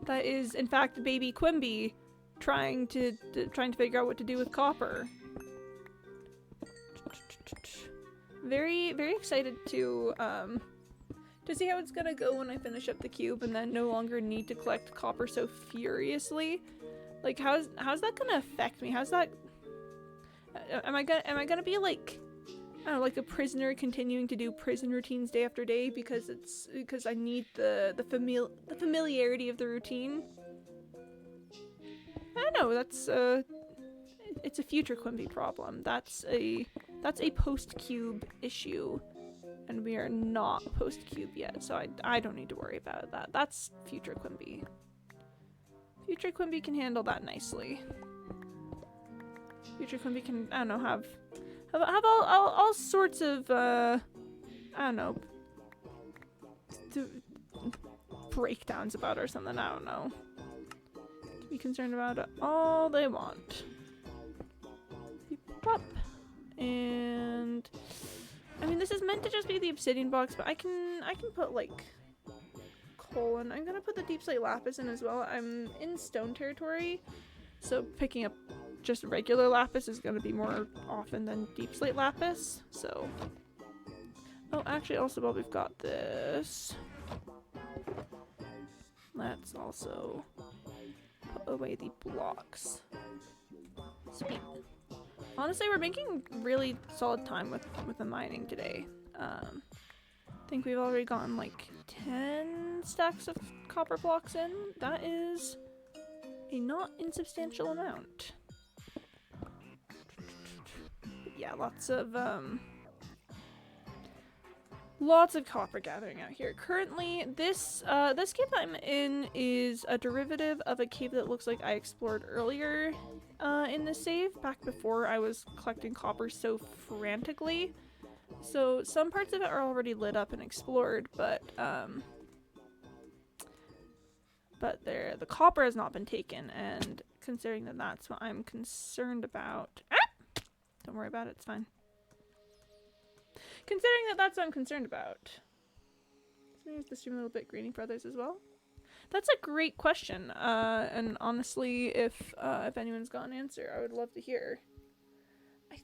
That is in fact baby Quimby trying to figure out what to do with copper. Very, very excited to see how it's gonna go when I finish up the cube and then no longer need to collect copper so furiously. Like, how's that gonna affect me? How's that? Am I gonna be like, I don't know, like a prisoner continuing to do prison routines day after day because I need the familiarity of the routine? I don't know. That's it's a future Quimby problem. That's a post-cube issue, and we are not post-cube yet, so I don't need to worry about that. That's future Quimby. Future Quimby can handle that nicely. Future Quimby can, I don't know, have all sorts of I don't know, breakdowns about or something. I don't know. To be concerned about it all they want. Pop. And this is meant to just be the obsidian box, but I can put like coal in. I'm gonna put the deep slate lapis in as well. I'm in stone territory, so picking up just regular lapis is gonna be more often than deep slate lapis. So, oh, actually, also while we've got this, let's also put away the blocks. Sweet. Honestly, we're making really solid time with the mining today. I think we've already gotten like 10 stacks of copper blocks in. That is a not insubstantial amount. But yeah, lots of copper gathering out here. Currently, this cave I'm in is a derivative of a cave that looks like I explored earlier in the save, back before I was collecting copper so frantically. So some parts of it are already lit up and explored, but the copper has not been taken, and considering that that's what I'm concerned about. Ah! Don't worry about it, it's fine. Considering that that's what I'm concerned about. So use the stream a little bit, Greeny Brothers, as well. That's a great question, and honestly, if anyone's got an answer, I would love to hear. I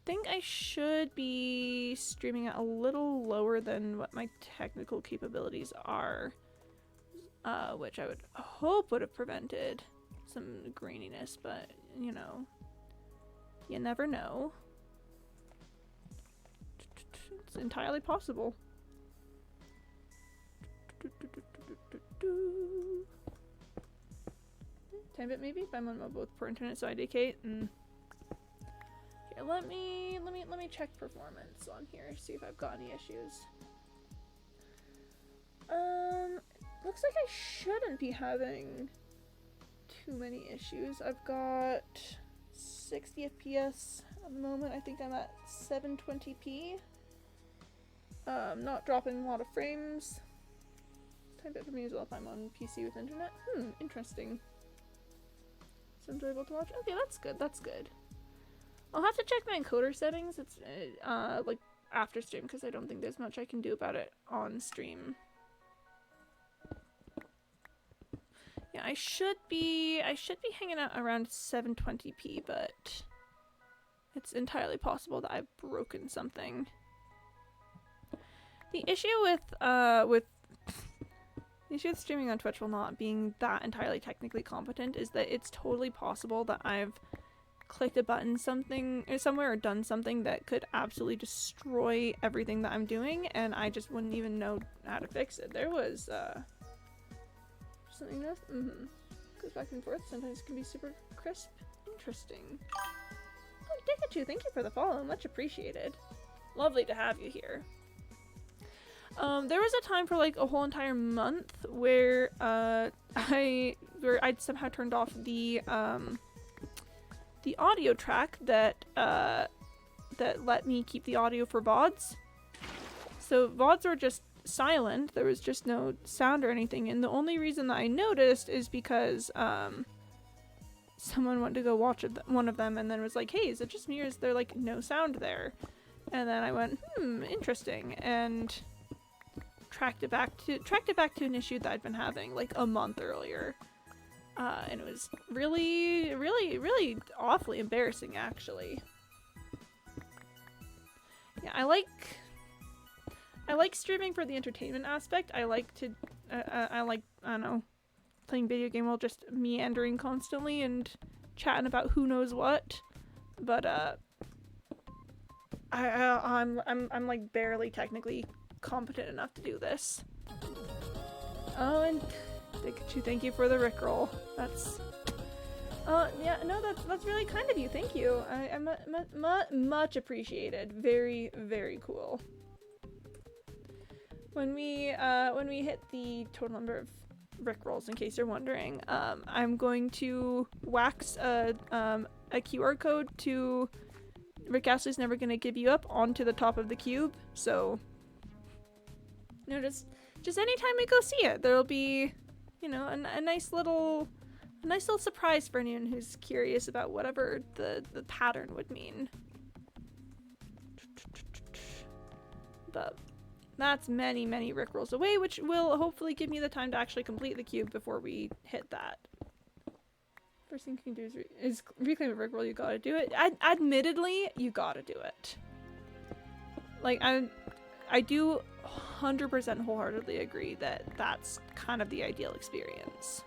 think I should be streaming at a little lower than what my technical capabilities are, which I would hope would have prevented some graininess, but you know, you never know. It's entirely possible. Time bit maybe? If I'm on both poor internet, so I decay. Here, let me check performance on here, see if I've got any issues. Looks like I shouldn't be having too many issues. I've got 60 FPS at the moment. I think I'm at 720p. Not dropping a lot of frames. Time bit for me as well if I'm on PC with internet. Interesting. So enjoyable to watch. Okay, that's good. That's good. I'll have to check my encoder settings. It's like after stream, because I don't think there's much I can do about it on stream. Yeah, I should be hanging out around 720p, but it's entirely possible that I've broken something. The issue with streaming on Twitch while not being that entirely technically competent is that it's totally possible that I've clicked a button somewhere or done something that could absolutely destroy everything that I'm doing, and I just wouldn't even know how to fix it. There was something else. Goes back and forth. Sometimes it can be super crisp. Interesting. Oh, Dikachu, thank you for the follow. Much appreciated. Lovely to have you here. There was a time for like a whole entire month where I'd somehow turned off the audio track that let me keep the audio for VODs. So VODs were just silent. There was just no sound or anything, and the only reason that I noticed is because someone went to go watch one of them and then was like, hey, is it just me or is there like no sound there? And then I went, interesting, and tracked it back to an issue that I'd been having like a month earlier. And it was really, really, really awfully embarrassing, actually. Yeah, I like streaming for the entertainment aspect. I like, I don't know, playing video game while just meandering constantly and chatting about who knows what. But I'm like barely technically competent enough to do this. Oh, and thank you for the rickroll. That's yeah, no, that's really kind of you. Thank you. I'm much appreciated. Very, very cool. When we hit the total number of rickrolls, in case you're wondering, I'm going to wax a QR code to Rick Astley's Never Gonna Give You Up onto the top of the cube. So, you know, just anytime we go see it, there'll be, you know, a nice little A nice little surprise for anyone who's curious about whatever the pattern would mean. But that's many, many Rickrolls away, which will hopefully give me the time to actually complete the cube before we hit that. First thing you can do is reclaim a Rickroll. You gotta do it. Admittedly, you gotta do it. Like, I do 100% wholeheartedly agree that that's kind of the ideal experience.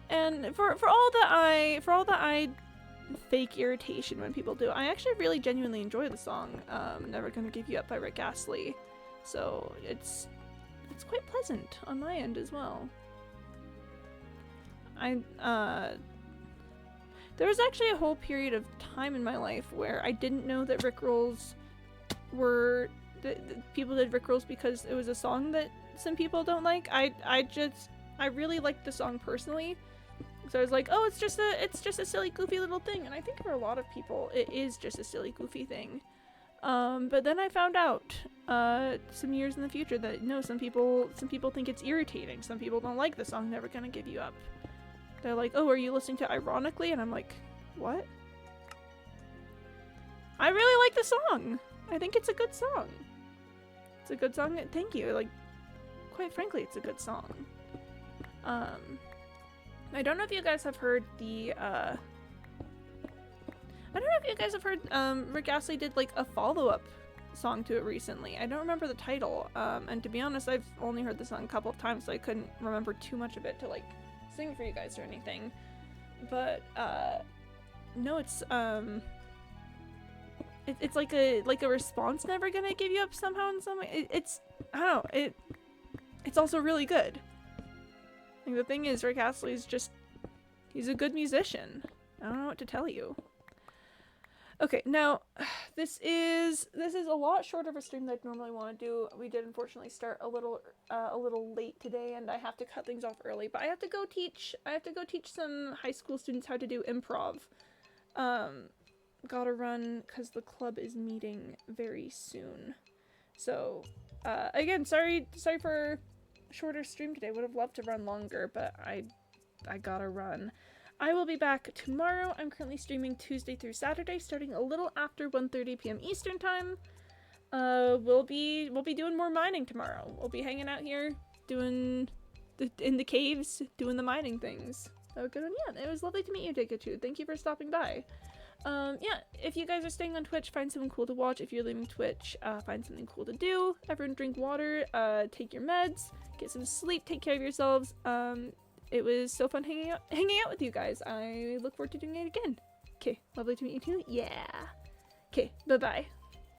And for all that I fake irritation when people do, I actually really genuinely enjoy the song Never Gonna Give You Up by Rick Astley. So it's quite pleasant on my end as well. There was actually a whole period of time in my life where I didn't know that Rickrolls were people did Rickrolls because it was a song that some people don't like. I really liked the song personally. So I was like, oh, it's just a silly, goofy little thing. And I think for a lot of people, it is just a silly, goofy thing. But then I found out some years in the future that no, some people think it's irritating. Some people don't like the song Never Gonna Give You Up. They're like, oh, are you listening to ironically? And I'm like, what? I really like the song. I think it's a good song. It's a good song. Thank you. Like, quite frankly, it's a good song. I don't know if you guys have heard the, I don't know if you guys have heard, Rick Astley did, like, a follow-up song to it recently. I don't remember the title, and to be honest, I've only heard the song a couple of times, so I couldn't remember too much of it to, like, sing for you guys or anything. But, no, it's like a response Never Gonna Give You Up somehow in some way. I don't know, it's also really good. Like, the thing is, Rick Astley's just, he's a good musician. I don't know what to tell you. Okay, now, this is a lot shorter of a stream than I'd normally want to do. We did unfortunately start a little late today, and I have to cut things off early. But I have to go teach some high school students how to do improv. Gotta run because the club is meeting very soon. So, again, sorry for a shorter stream today. Would have loved to run longer, but I gotta run. I will be back tomorrow. I'm currently streaming Tuesday through Saturday, starting a little after 1:30 p.m. Eastern time. We'll be doing more mining tomorrow. We'll be hanging out here in the caves, doing the mining things. So good on you. It was lovely to meet you, Dikachu. Thank you for stopping by. Yeah, if you guys are staying on Twitch, find something cool to watch. If you're leaving Twitch, find something cool to do. Everyone drink water, take your meds, get some sleep, take care of yourselves. It was so fun hanging out with you guys. I look forward to doing it again. Okay, lovely to meet you too. Yeah. Okay, bye-bye.